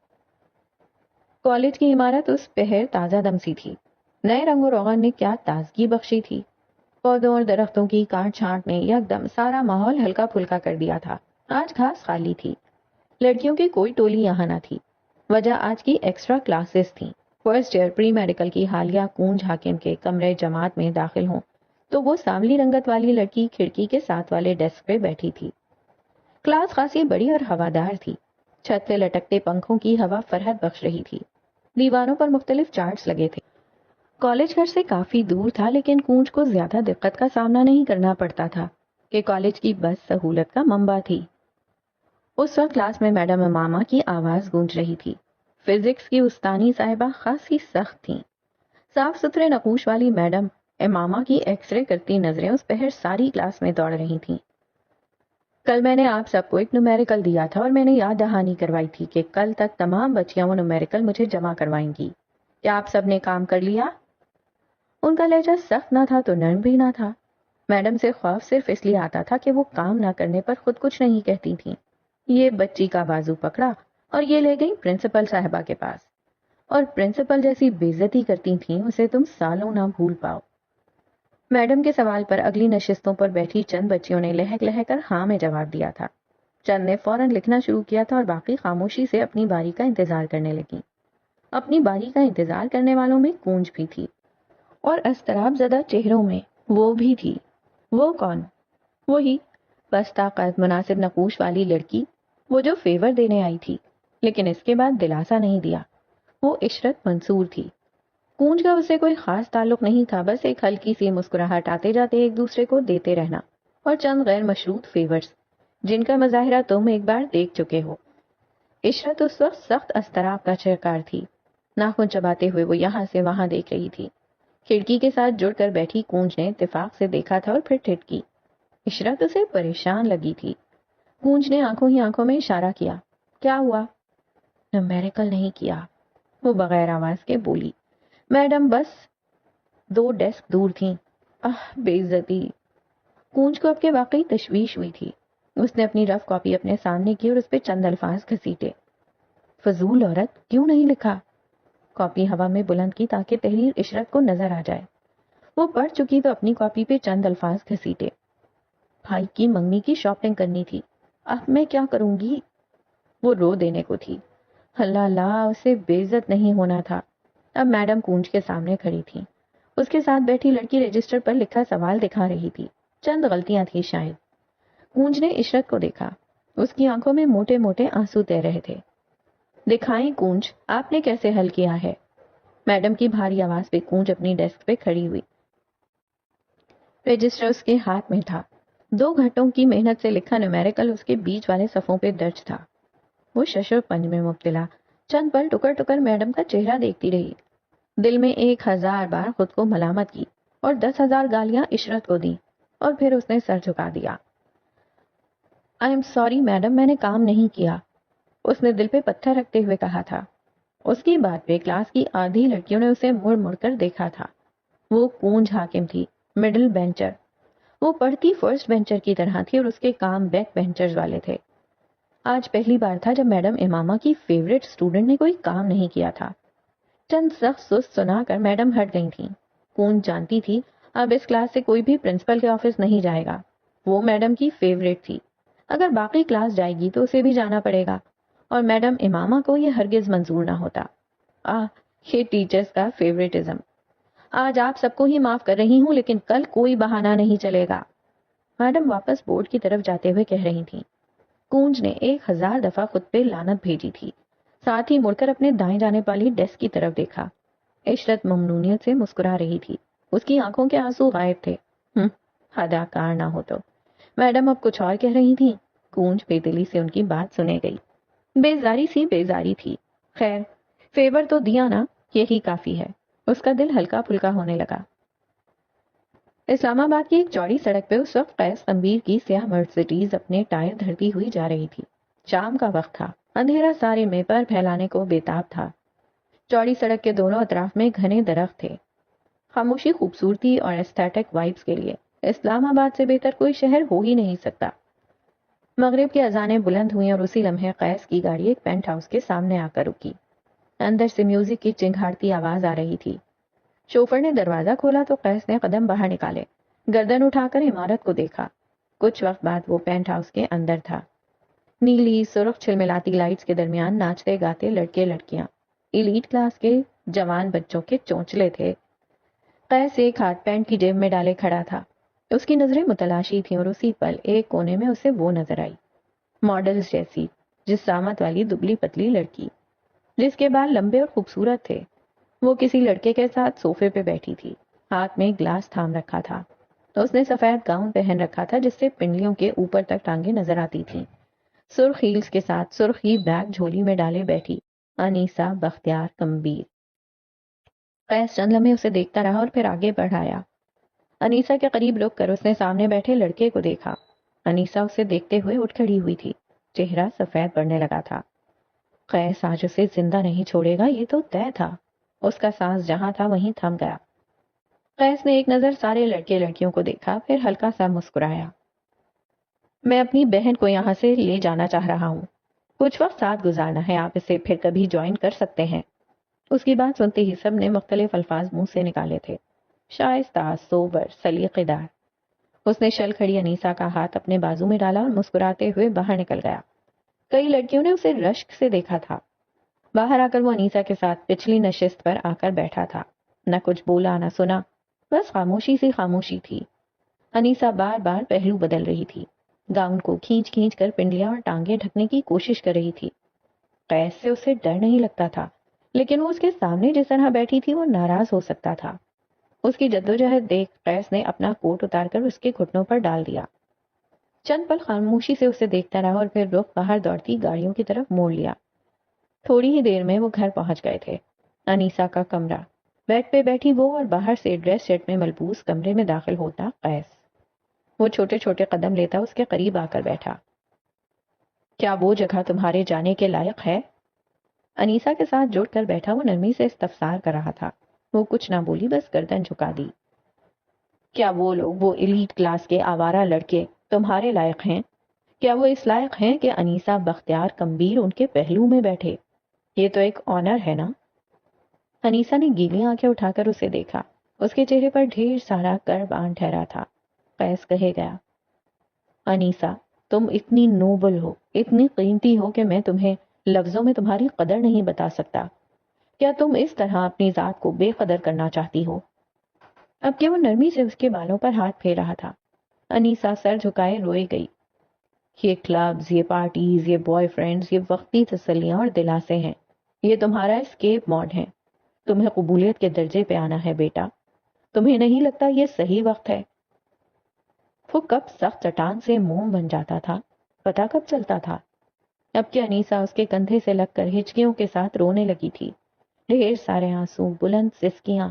کالج کی عمارت اس پہر تازہ دم سی تھی۔ نئے رنگ و روغن نے کیا تازگی بخشی تھی۔ پودوں اور درختوں کی کاٹ چھانٹ نے یکدم سارا ماحول ہلکا پھلکا کر دیا تھا۔ آج گھاس خالی تھی، لڑکیوں کی کوئی ٹولی یہاں نہ تھی۔ وجہ آج کی ایکسٹرا کلاسز تھیں۔ فرسٹ ایئر پری میڈیکل کی حالیہ کونج حاکم کے کمرے جماعت میں داخل ہوں تو وہ سانولی رنگت والی لڑکی کھڑکی کے ساتھ والے ڈیسک پہ بیٹھی تھی۔ کلاس خاصی بڑی اور ہوادار تھی۔ چھت سے لٹکتے پنکھوں کی ہوا فرحت بخش رہی تھی۔ دیواروں پر مختلف چارٹس لگے تھے۔ کالج گھر سے کافی دور تھا، لیکن کونج کو زیادہ دقت کا سامنا نہیں کرنا پڑتا تھا کہ کالج کی بس سہولت کا منبع تھی۔ اس وقت کلاس میں میڈم امامہ کی آواز گونج رہی تھی۔ فزکس کی استانی صاحبہ خاصی سخت تھیں۔ صاف ستھرے نقوش والی میڈم امامہ کی ایکس رے کرتی نظریں اس پہر ساری کلاس میں دوڑ رہی تھیں۔ کل میں نے آپ سب کو ایک نومیریکل دیا تھا اور میں نے یاد دہانی کروائی تھی کہ کل تک تمام بچیاں وہ نومیریکل مجھے جمع کروائیں گی۔ کیا آپ سب نے کام کر لیا؟ ان کا لہجہ سخت نہ تھا تو نرم بھی نہ تھا۔ میڈم سے خوف صرف اس لیے آتا تھا کہ وہ کام نہ کرنے پر خود کچھ نہیں کہتی تھیں۔ یہ بچی کا بازو پکڑا اور یہ لے گئی پرنسپل صاحبہ کے پاس، اور پرنسپل جیسی بے عزتی کرتی تھیں اسے تم سالوں نہ بھول پاؤ۔ میڈم کے سوال پر اگلی نشستوں پر بیٹھی چند بچیوں نے لہک لہک کر ہاں میں جواب دیا تھا۔ چند نے فوراً لکھنا شروع کیا تھا اور باقی خاموشی سے اپنی باری کا انتظار کرنے لگی۔ اپنی باری کا انتظار کرنے والوں میں کونج بھی تھی، اور اضطراب زدہ چہروں میں وہ بھی تھی۔ وہ کون؟ وہی پستہ قد مناسب نقوش والی لڑکی، وہ جو فیور دینے آئی تھی لیکن اس کے بعد دلاسا نہیں دیا۔ وہ عشرت منصور تھی۔ کونج کا اسے کوئی خاص تعلق نہیں تھا، بس ایک ہلکی سی مسکراہٹ آتے جاتے ایک دوسرے کو دیتے رہنا، اور چند غیر مشروط فیورز جن کا مظاہرہ تم ایک بار دیکھ چکے ہو۔ عشرت اس وقت سخت اضطراب کا شکار تھی۔ ناخن چباتے ہوئے وہ یہاں سے وہاں دیکھ رہی تھی۔ کھڑکی کے ساتھ جڑ کر بیٹھی کونج نے اتفاق سے دیکھا تھا اور پھر ٹھٹکی۔ عشرت اسے پریشان لگی تھی۔ کونج نے آنکھوں ہی آنکھوں میں اشارہ کیا۔ کیا ہوا؟ میریکل نہیں کیا، وہ بغیر آواز کے بولی۔ میڈم بس 2 ڈیسک دور تھیں۔ بے عزتی! کونج کو اب کے واقعی تشویش ہوئی تھی۔ اس نے اپنی رف کاپی اپنے سامنے کی اور اس پہ چند الفاظ گھسیٹے۔ فضول عورت، کیوں نہیں لکھا؟ کاپی ہوا میں بلند کی تاکہ تحریر عشرت کو نظر آ جائے۔ وہ پڑھ چکی تو اپنی کاپی پہ چند الفاظ گھسیٹے۔ بھائی کی منگنی کی شاپنگ کرنی تھی، اب میں کیا کروں گی؟ وہ رو دینے کو تھی۔ اللہ اللہ، اسے بے عزت نہیں ہونا تھا۔ اب میڈم کونج کے سامنے کھڑی تھی۔ اس کے ساتھ بیٹھی لڑکی رجسٹر پر لکھا سوال دکھا رہی تھی۔ چند غلطیاں تھی شاید۔ کونج نے عشرت کو دیکھا۔ اس کی آنکھوں میں موٹے موٹے آنسو تیر رہے تھے۔ دکھائیں کونج، آپ نے کیسے حل کیا ہے؟ میڈم کی بھاری آواز پہ کونج اپنی ڈیسک پہ کھڑی ہوئی۔ رجسٹر اس کے ہاتھ میں تھا۔ 2 گھنٹوں کی محنت سے لکھا نیومیریکل اس کے بیچ والے صفوں پہ درج تھا۔ وہ ششر پنج میں مبتلا چند پل ٹکر ٹکر میڈم کا چہرہ دیکھتی رہی۔ دل میں 1000 بار خود کو ملامت کی اور 10,000 گالیاں عشرت کو دی، اور پھر اس نے سر جھکا دیا۔ آئی ایم سوری میڈم، میں نے کام نہیں کیا، اس نے دل پہ پتھر رکھتے ہوئے کہا تھا۔ اس کی بات پہ کلاس کی آدھی لڑکیوں نے اسے مڑ مڑ کر دیکھا تھا۔ وہ کونج حاکم تھی، مڈل بینچر۔ وہ پڑھتی فرسٹ بینچر کی طرح تھی اور اس کے کام بیک بینچرز والے تھے۔ آج پہلی بار تھا جب میڈم امامہ کی فیوریٹ اسٹوڈنٹ نے کوئی کام نہیں کیا تھا۔ چند سخت سست سنا کر میڈم ہٹ گئی تھیں۔ کونج جانتی تھی اب اس کلاس سے کوئی بھی پرنسپل کے آفس نہیں جائے گا۔ وہ میڈم کی فیوریٹ تھی، اگر باقی کلاس جائے گی تو اسے بھی جانا پڑے گا، اور میڈم امامہ کو یہ ہرگز منظور نہ ہوتا۔ یہ ٹیچرز کا فیوریٹزم۔ آج آپ سب کو ہی معاف کر رہی ہوں لیکن کل کوئی بہانہ نہیں چلے گا، میڈم واپس بورڈ کی طرف جاتے ہوئے کہہ رہی تھیں۔ کونج نے 1000 دفعہ خود پہ لعنت بھیجی تھی، ساتھ ہی مڑ کر اپنے دائیں جانب والی ڈیسک کی طرف دیکھا۔ عشرت ممنونیت سے مسکرا رہی تھی، اس کی آنکھوں کے آنسو غائب تھے۔ اداکار نہ ہو تو۔ میڈم اب کچھ اور کہہ رہی تھیں۔ کونج بے دلی سے ان کی بات سنے گئی۔ بیزاری سی بیزاری تھی، خیر فیور تو دیا نا، یہی کافی ہے۔ اس کا دل ہلکا پھلکا ہونے لگا۔ اسلام آباد کی ایک چوڑی سڑک پہ اس وقت قیس قمبیر کی سیاہ مرسڈیز اپنے ٹائر دھرتی ہوئی جا رہی تھی۔ شام کا وقت تھا، اندھیرا سارے میں پر پھیلانے کو بےتاب تھا۔ چوڑی سڑک کے دونوں اطراف میں گھنے درخت تھے۔ خاموشی خوبصورتی اور ایستھیٹک وائبس کے لیے اسلام آباد سے بہتر کوئی شہر ہو ہی نہیں سکتا۔ مغرب کی اذانیں بلند ہوئیں اور اسی لمحے قیس کی گاڑی ایک پینٹ ہاؤس کے سامنے آ کر رکی۔ اندر سے میوزک کی چنگھاڑتی آواز آ رہی تھی۔ شوفر نے دروازہ کھولا تو قیس نے قدم باہر نکالے، گردن اٹھا کر عمارت کو دیکھا۔ کچھ وقت بعد وہ پینٹ ہاؤس کے اندر تھا۔ نیلی سرخ چھلملاتی لائٹس کے درمیان ناچتے گاتے لڑکے لڑکیاں، ایلیٹ کلاس کے جوان بچوں کے چونچلے تھے۔ قیس ایک ہاتھ پینٹ کی جیب میں ڈالے کھڑا تھا۔ اس کی نظریں متلاشی تھیں اور اسی پل ایک کونے میں اسے وہ نظر آئی، ماڈلز جیسی جسامت والی دبلی پتلی لڑکی جس کے بال لمبے اور خوبصورت تھے۔ وہ کسی لڑکے کے ساتھ صوفے پہ بیٹھی تھی، ہاتھ میں گلاس تھام رکھا تھا۔ اس نے سفید گاؤن پہن رکھا تھا جس سے پنڈلیوں کے اوپر تک ٹانگیں نظر آتی تھیں۔ سرخ ہیلز کے ساتھ سرخی بیگ جھولی میں ڈالے بیٹھی انیسا بختیار کمبیر۔ قیس چند لمحے اسے دیکھتا رہا اور پھر آگے بڑھایا۔ انیسا کے قریب لوگ کر اس نے سامنے بیٹھے لڑکے کو دیکھا۔ انیسا اسے دیکھتے ہوئے اٹھ کھڑی ہوئی تھی، چہرہ سفید پڑنے لگا تھا۔ قیس آج اسے زندہ نہیں چھوڑے گا، یہ تو طے تھا۔ اس کا سانس جہاں تھا وہیں تھم گیا۔ قیس نے ایک نظر سارے لڑکے لڑکیوں کو دیکھا، پھر ہلکا سا مسکرایا۔ میں اپنی بہن کو یہاں سے لے جانا چاہ رہا ہوں، کچھ وقت ساتھ گزارنا ہے، آپ اسے پھر کبھی جوائن کر سکتے ہیں۔ اس کی بات سنتے ہی سب نے مختلف الفاظ منہ سے نکالے تھے، شائستہ، سوبر، سلیقے دار۔ اس نے شل کھڑی انیسا کا ہاتھ اپنے بازو میں ڈالا اور مسکراتے ہوئے باہر نکل گیا۔ کئی لڑکیوں نے اسے رشک سے دیکھا تھا۔ باہر آ کر وہ انیسا کے ساتھ پچھلی نشست پر آ کر بیٹھا تھا، نہ کچھ بولا نہ سنا، بس خاموشی سی خاموشی تھی۔ انیسا بار بار پہلو بدل رہی تھی، گاؤن کو کھینچ کھینچ کر پنڈلیاں اور ٹانگیں ڈھکنے کی کوشش کر رہی تھی۔ قیس سے اسے ڈر نہیں لگتا تھا، لیکن وہ اس کے سامنے جس طرح بیٹھی تھی وہ ناراض ہو سکتا تھا۔ اس کی جدوجہد دیکھ قیس نے اپنا کوٹ اتار کر اس کے گھٹنوں پر ڈال دیا۔ چند پل خاموشی سے اسے دیکھتا رہا اور پھر رخ باہر دوڑتی گاڑیوں کی طرف موڑ لیا۔ تھوڑی ہی دیر میں وہ گھر پہنچ گئے تھے۔ انیسا کا کمرہ، بیڈ پہ بیٹھی وہ اور باہر سے ڈریس سیٹ میں ملبوس کمرے میں داخل ہوتا قیس۔ وہ چھوٹے چھوٹے قدم لیتا اس کے قریب آ کر بیٹھا۔ کیا وہ جگہ تمہارے جانے کے لائق ہے؟ انیسا کے ساتھ جڑ کر بیٹھا وہ نرمی سے استفسار کر رہا تھا۔ وہ کچھ نہ بولی، بس گردن جھکا دی۔ کیا وہ لوگ، وہ ایلیٹ کلاس کے آوارہ لڑکے تمہارے لائق ہیں؟ کیا وہ اس لائق ہیں کہ انیسا بختیار کمبیر ان کے پہلو میں بیٹھے؟ یہ تو ایک آنر ہے نا؟ انیسا نے گیلی آنکھیں اٹھا کر اسے دیکھا۔ اس کے چہرے پر ڈھیر سارا کرب آن ٹھہرا تھا۔ قیس کہے گیا، انیسا تم اتنی نوبل ہو، اتنی قیمتی ہو کہ میں تمہیں لفظوں میں تمہاری قدر نہیں بتا سکتا۔ کیا تم اس طرح اپنی ذات کو بے قدر کرنا چاہتی ہو؟ اب کہ وہ نرمی سے اس کے بالوں پر ہاتھ پھیر رہا تھا، انیسا سر جھکائے روئے گئی۔ یہ کلبز، یہ پارٹیز، یہ بوائے فرینڈز، یہ وقتی تسلیاں اور دلاسے ہیں، یہ تمہارا اسکیپ موڈ ہے۔ تمہیں قبولیت کے درجے پہ آنا ہے بیٹا۔ تمہیں نہیں لگتا یہ صحیح وقت ہے؟ وہ کب سخت چٹان سے موم بن جاتا تھا، پتہ کب چلتا تھا؟ اب کہ انیسا اس کے کندھے سے لگ کر ہچکیوں کے ساتھ رونے لگی تھی، ڈھیر سارے آنسو، بلند سسکیاں۔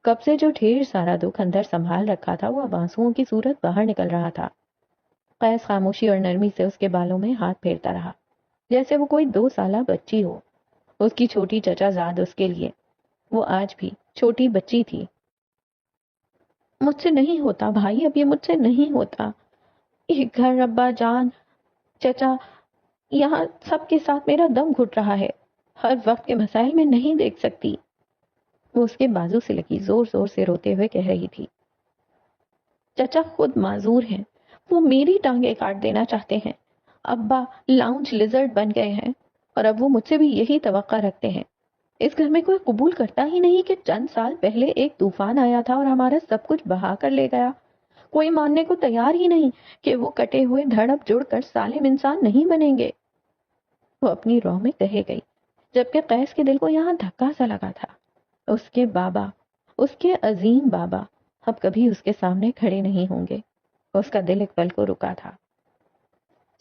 کب سے جو ڈھیر سارا دکھ اندر سنبھال رکھا تھا وہ اب آنسوؤں کی صورت باہر نکل رہا تھا۔ قیس خاموشی اور نرمی سے اس کے بالوں میں ہاتھ پھیرتا رہا، جیسے وہ کوئی 2 سالہ بچی ہو، اس کی چھوٹی چچا زاد اس کے لیے۔ وہ آج بھی چھوٹی بچی تھی۔ مجھ سے نہیں ہوتا بھائی، اب یہ مجھ سے نہیں ہوتا۔ یہ گھر، ابا جان، چچا، یہاں سب کے ساتھ میرا دم گھٹ رہا ہے۔ ہر وقت کے مسائل میں نہیں دیکھ سکتی۔ وہ اس کے بازو سے لگی، زور زور سے روتے ہوئے کہہ رہی تھی، چچا خود معذور ہیں، وہ میری ٹانگیں کاٹ دینا چاہتے ہیں۔ ابا لاؤنج لیزرڈ بن گئے ہیں اور اب وہ مجھ سے بھی یہی توقع رکھتے ہیں۔ اس گھر میں کوئی قبول کرتا ہی نہیں کہ چند سال پہلے ایک طوفان آیا تھا اور ہمارا سب کچھ بہا کر لے گیا۔ کوئی ماننے کو تیار ہی نہیں کہ وہ کٹے ہوئے دھڑ اب جڑ کر سالم انسان نہیں بنیں گے۔ وہ اپنی رو میں کہے گئی، جبکہ قیس کے دل کو یہاں دھکا سا لگا تھا۔ اس کے بابا، اس کے عظیم بابا اب کبھی اس کے سامنے کھڑے نہیں ہوں گے۔ اس کا دل ایک پل کو رکا تھا۔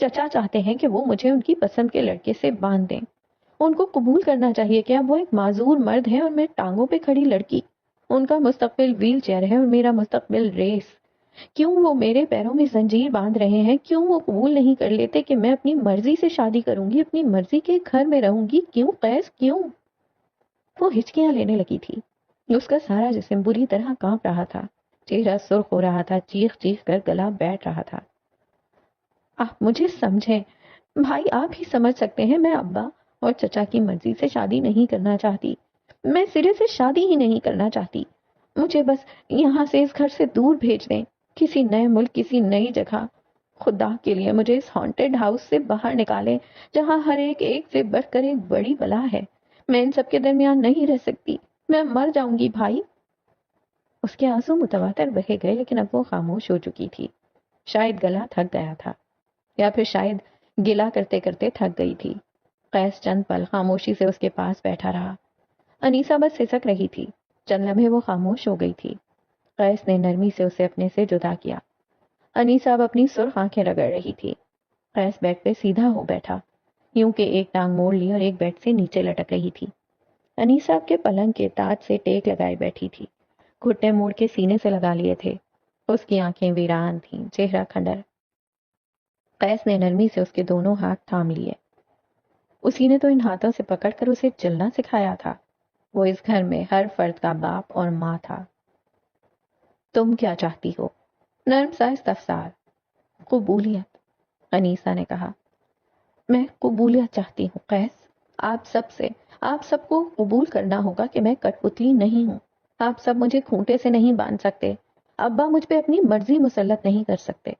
چچا چاہتے ہیں کہ وہ مجھے ان کی پسند کے لڑکے سے باندھ دیں۔ ان کو قبول کرنا چاہیے کہ اب وہ ایک معذور مرد ہے اور میں ٹانگوں پہ کھڑی لڑکی۔ ان کا مستقبل ویل چیئر ہے اور میرا مستقبل ریس۔ کیوں وہ میرے پیروں میں زنجیر باندھ رہے ہیں؟ کیوں وہ قبول نہیں کر لیتے کہ میں اپنی مرضی سے شادی کروں گی، اپنی مرضی کے گھر میں رہوں گی؟ کیوں قیس، کیوں؟ وہ ہچکیاں لینے لگی تھی۔ اس کا سارا جسم بری طرح کانپ رہا تھا، چہرہ سرخ ہو رہا تھا، چیخ چیخ کر گلا بیٹھ رہا تھا۔ آپ مجھے سمجھیں بھائی، آپ ہی سمجھ سکتے ہیں، میں ابا اور چچا کی مرضی سے شادی نہیں کرنا چاہتی۔ میں سرے سے شادی ہی نہیں کرنا چاہتی۔ مجھے بس یہاں سے اس گھر سے دور بھیج دیں، کسی نئے ملک، کسی نئی جگہ۔ خدا کے لیے مجھے اس ہانٹڈ ہاؤس سے باہر نکالیں، جہاں ہر ایک سے بڑھ کر ایک بڑی بلا ہے۔ میں ان سب کے درمیان نہیں رہ سکتی، میں مر جاؤں گی بھائی۔ اس کے آنسو متواتر بہے گئے، لیکن اب وہ خاموش ہو چکی تھی۔ شاید گلا تھک گیا تھا، یا پھر شاید گلا کرتے کرتے تھک گئی تھی۔ قیس چند پل خاموشی سے اس کے پاس بیٹھا رہا۔ انیسا بس سسک رہی تھی، چند لمحے وہ خاموش ہو گئی تھی۔ قیس نے نرمی سے اسے اپنے سے جدا کیا۔ انیسا اب اپنی سرخ آنکھیں رگڑ رہی تھی۔ قیس بیڈ پہ سیدھا ہو بیٹھا، یوں کہ ایک ٹانگ موڑ لی اور ایک بیڈ سے نیچے لٹک رہی تھی۔ انیسا کے پلنگ کے تاج سے ٹیک لگائے بیٹھی تھی، گھٹنے موڑ کے سینے سے لگا لیے تھے۔ اس کی آنکھیں ویران تھیں، چہرہ کھنڈر۔ قیس نے نرمی سے اس کے دونوں ہاتھ تھام لیے۔ اسی نے تو ان ہاتھوں سے پکڑ کر اسے چلنا سکھایا تھا۔ وہ اس گھر میں ہر فرد کا باپ اور ماں تھا۔ تم کیا چاہتی ہو؟ نرم سا استفسار۔ قبولیت، انیسا نے کہا۔ میں قبولیت چاہتی ہوں قیس۔ آپ سب کو قبول کرنا ہوگا کہ میں کٹ پتلی نہیں ہوں۔ آپ سب مجھے کھونٹے سے نہیں باندھ سکتے، ابا مجھ پہ اپنی مرضی مسلط نہیں کر سکتے،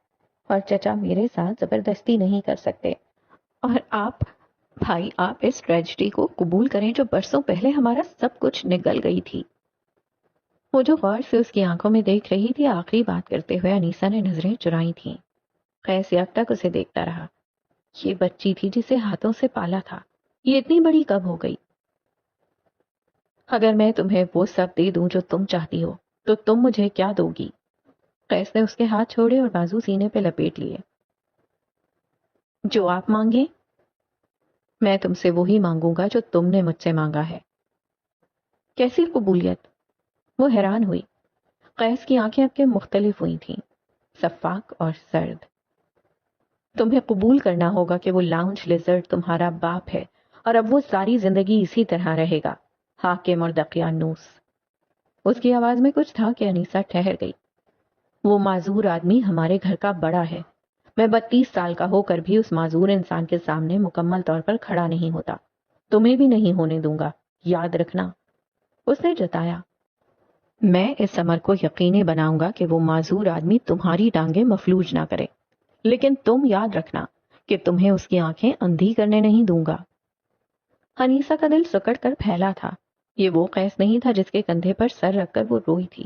اور چچا میرے ساتھ زبردستی نہیں کر سکتے۔ اور آپ بھائی، آپ اس ٹریجڈی کو قبول کریں جو برسوں پہلے ہمارا سب کچھ نگل گئی تھی۔ وہ جو غور سے اس کی آنکھوں میں دیکھ رہی تھی، آخری بات کرتے ہوئے انیسا نے نظریں چرائی تھیں۔ قیس یک تک اسے دیکھتا رہا۔ یہ بچی تھی جسے ہاتھوں سے پالا تھا، یہ اتنی بڑی کب ہو گئی؟ اگر میں تمہیں وہ سب دے دوں جو تم چاہتی ہو تو تم مجھے کیا دو گی؟ قیس نے اس کے ہاتھ چھوڑے اور بازو سینے پہ لپیٹ لیے۔ جو آپ مانگیں۔ میں تم سے وہی مانگوں گا جو تم نے مجھ سے مانگا ہے۔ کیسی قبولیت؟ وہ حیران ہوئی۔ قیس کی آنکھیں اب کے مختلف ہوئی تھیں، شفاف اور سرد۔ تمہیں قبول کرنا ہوگا کہ وہ لاؤنج لیزرڈ تمہارا باپ ہے، اور اب وہ ساری زندگی اسی طرح رہے گا، حاکم اور دقیانوس۔ اس کی آواز میں کچھ تھا کہ انیسا ٹھہر گئی۔ وہ معذور آدمی ہمارے گھر کا بڑا ہے، میں 32 سال کا ہو کر بھی اس معذور انسان کے سامنے مکمل طور پر کھڑا نہیں ہوتا، تمہیں بھی نہیں ہونے دوں گا، یاد رکھنا۔ اس نے جتایا۔ میں اس امر کو یقینی بناؤں گا کہ وہ معذور آدمی تمہاری ٹانگیں مفلوج نہ کرے، لیکن تم یاد رکھنا کہ تمہیں اس کی آنکھیں اندھی کرنے نہیں دوں گا۔ انیسا کا دل سکڑ کر پھیلا تھا۔ یہ وہ قیس نہیں تھا جس کے کندھے پر سر رکھ کر وہ روئی تھی،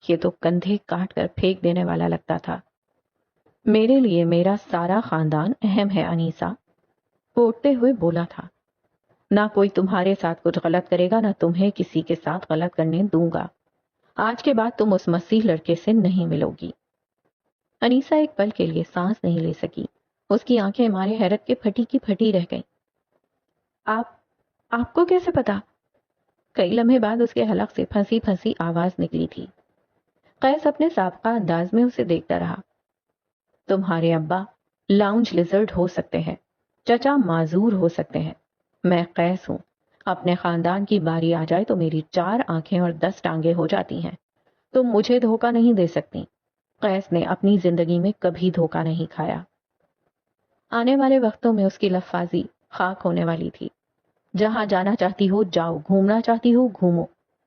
یہ تو کندھے کاٹ کر پھینک دینے والا لگتا تھا۔ میرے لیے میرا سارا خاندان اہم ہے انیسا، وہ اٹھتے ہوئے بولا تھا۔ نہ کوئی تمہارے ساتھ کچھ غلط کرے گا، نہ تمہیں کسی کے ساتھ غلط کرنے دوں گا۔ آج کے بعد تم اس مسیح لڑکے سے نہیں ملو گی۔ انیسا ایک پل کے لیے سانس نہیں لے سکی، اس کی آنکھیں مارے حیرت کے پھٹی کی پھٹی رہ گئیں۔ آپ کو کیسے پتا؟ کئی لمحے بعد اس کے حلق سے پھنسی پھنسی آواز نکلی تھی۔ قیس اپنے سابقہ انداز میں اسے دیکھتا رہا۔ تمہارے ابا لاؤنج لیزرڈ ہو سکتے ہیں، چچا معذور ہو سکتے ہیں، میں قیس ہوں۔ اپنے خاندان کی باری آ جائے تو میری 4 آنکھیں اور 10 ٹانگیں ہو جاتی ہیں، تم مجھے دھوکہ نہیں دے سکتی۔ قیس نے اپنی زندگی میں کبھی دھوکہ نہیں کھایا۔ آنے والے وقتوں میں اس کی لفاظی خاک ہونے والی تھی۔ جہاں جانا چاہتی ہو جاؤ، گھومنا چاہتی ہو گھومو،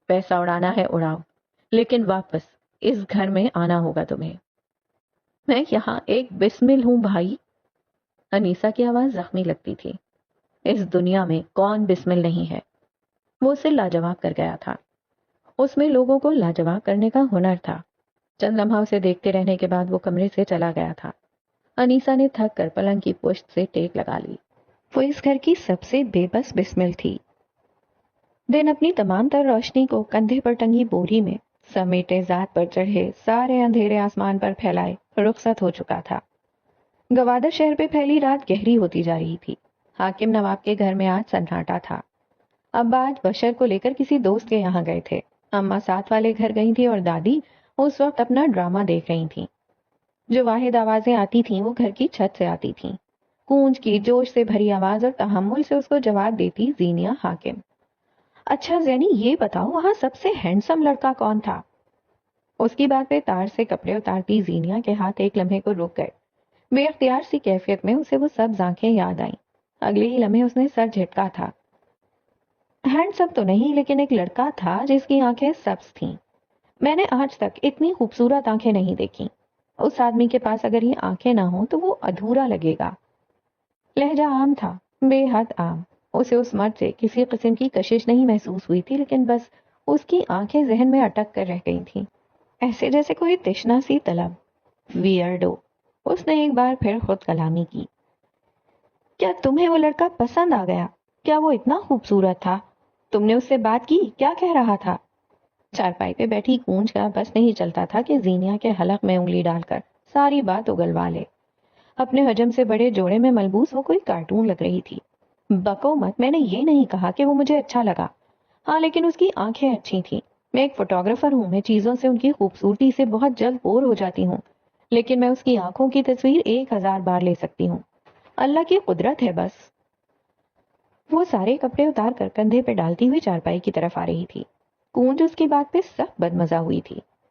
پیسہ اڑانا ہے اڑاؤ، لیکن واپس اس گھر میں آنا ہوگا تمہیں۔ میں یہاں ایک بسمل ہوں بھائی۔ انیسا کی آواز زخمی لگتی تھی۔ اس دنیا میں کون بسمل نہیں ہے؟ وہ اسے لاجواب کر گیا تھا۔ اس میں لوگوں کو لاجواب کرنے کا ہنر تھا۔ چند لمحہ اسے دیکھتے رہنے کے بعد وہ کمرے سے چلا گیا تھا۔ انیسا نے تھک کر پلنگ کی پشت سے ٹیک لگا لی۔ وہ اس گھر کی سب سے بے بس بسمل تھی۔ دن اپنی تمام تر روشنی کو کندھے پر ٹنگی بوری میں سمیٹے ذات پر چڑھے سارے اندھیرے آسمان پر پھیلائے رخصت ہو چکا تھا۔ گوادر شہر پہ پھیلی رات گہری ہوتی جا رہی تھی۔ حاکم نواب کے گھر میں آج سناٹا تھا۔ ابا آج بشر کو لے کر کسی دوست کے یہاں گئے تھے، اماں ساتھ والے گھر گئی تھی اور دادی اس وقت اپنا ڈرامہ دیکھ رہی تھیں۔ جو واحد آوازیں آتی تھیں وہ گھر کی چھت سے آتی تھیں، گونج کی جوش سے بھری آواز، اور تحمل سے اس کو جواب دیتی زینیا حاکم۔ اچھا زینی، یہ بتاؤ وہاں سب سے ہینڈسم لڑکا کون تھا؟ اس کی بات پہ تار سے کپڑے اتارتی زینیا کے ہاتھ ایک لمحے کو رک گئے۔ بے اختیار سی کیفیت میں اسے وہ سب آنکھیں یاد آئیں۔ اگلے ہی لمحے اس نے سر جھٹکا تھا۔ ہینڈسم تو نہیں، لیکن ایک لڑکا تھا جس کی آنکھیں سبز تھیں۔ میں نے آج تک اتنی خوبصورت آنکھیں نہیں دیکھی۔ اس آدمی کے پاس اگر یہ آنکھیں نہ ہوں تو وہ ادھورا لگے گا۔ لہجہ عام تھا، بے حد عام۔ اسے اس مرد سے کسی قسم کی کشش نہیں محسوس ہوئی تھی، لیکن بس اس کی آنکھیں ذہن میں اٹک کر رہ گئی تھیں، ایسے جیسے کوئی تشنا سی طلب۔ ویئرڈو، اس نے ایک بار پھر خود کلامی کی۔ کیا تمہیں وہ لڑکا پسند آ گیا؟ کیا وہ اتنا خوبصورت تھا؟ تم نے اس سے بات کی؟ کیا کہہ رہا تھا؟ چارپائی پہ بیٹھی گونج کا بس نہیں چلتا تھا کہ زینیا کے حلق میں انگلی ڈال کر ساری بات اگلوا لے۔ اپنے حجم سے بڑے جوڑے میں ملبوس وہ کوئی کارٹون لگ رہی تھی۔ بکو مت، میں نے یہ نہیں کہا کہ وہ مجھے اچھا لگا، ہاں لیکن اس کی آنکھیں اچھی تھیں۔ میں ایک فوٹوگرافر ہوں، میں چیزوں سے ان کی خوبصورتی سے بہت جلد بور ہو جاتی ہوں، لیکن میں اس کی آنکھوں کی تصویر 1000 بار لے سکتی ہوں۔ اللہ کی قدرت ہے بس۔ وہ سارے کپڑے اتار کر کندھے پہ ڈالتی ہوئی چارپائی کی طرف آ رہی تھی۔ گونج اس کی بات پہ سخت بدمزہ ہوئی تھی۔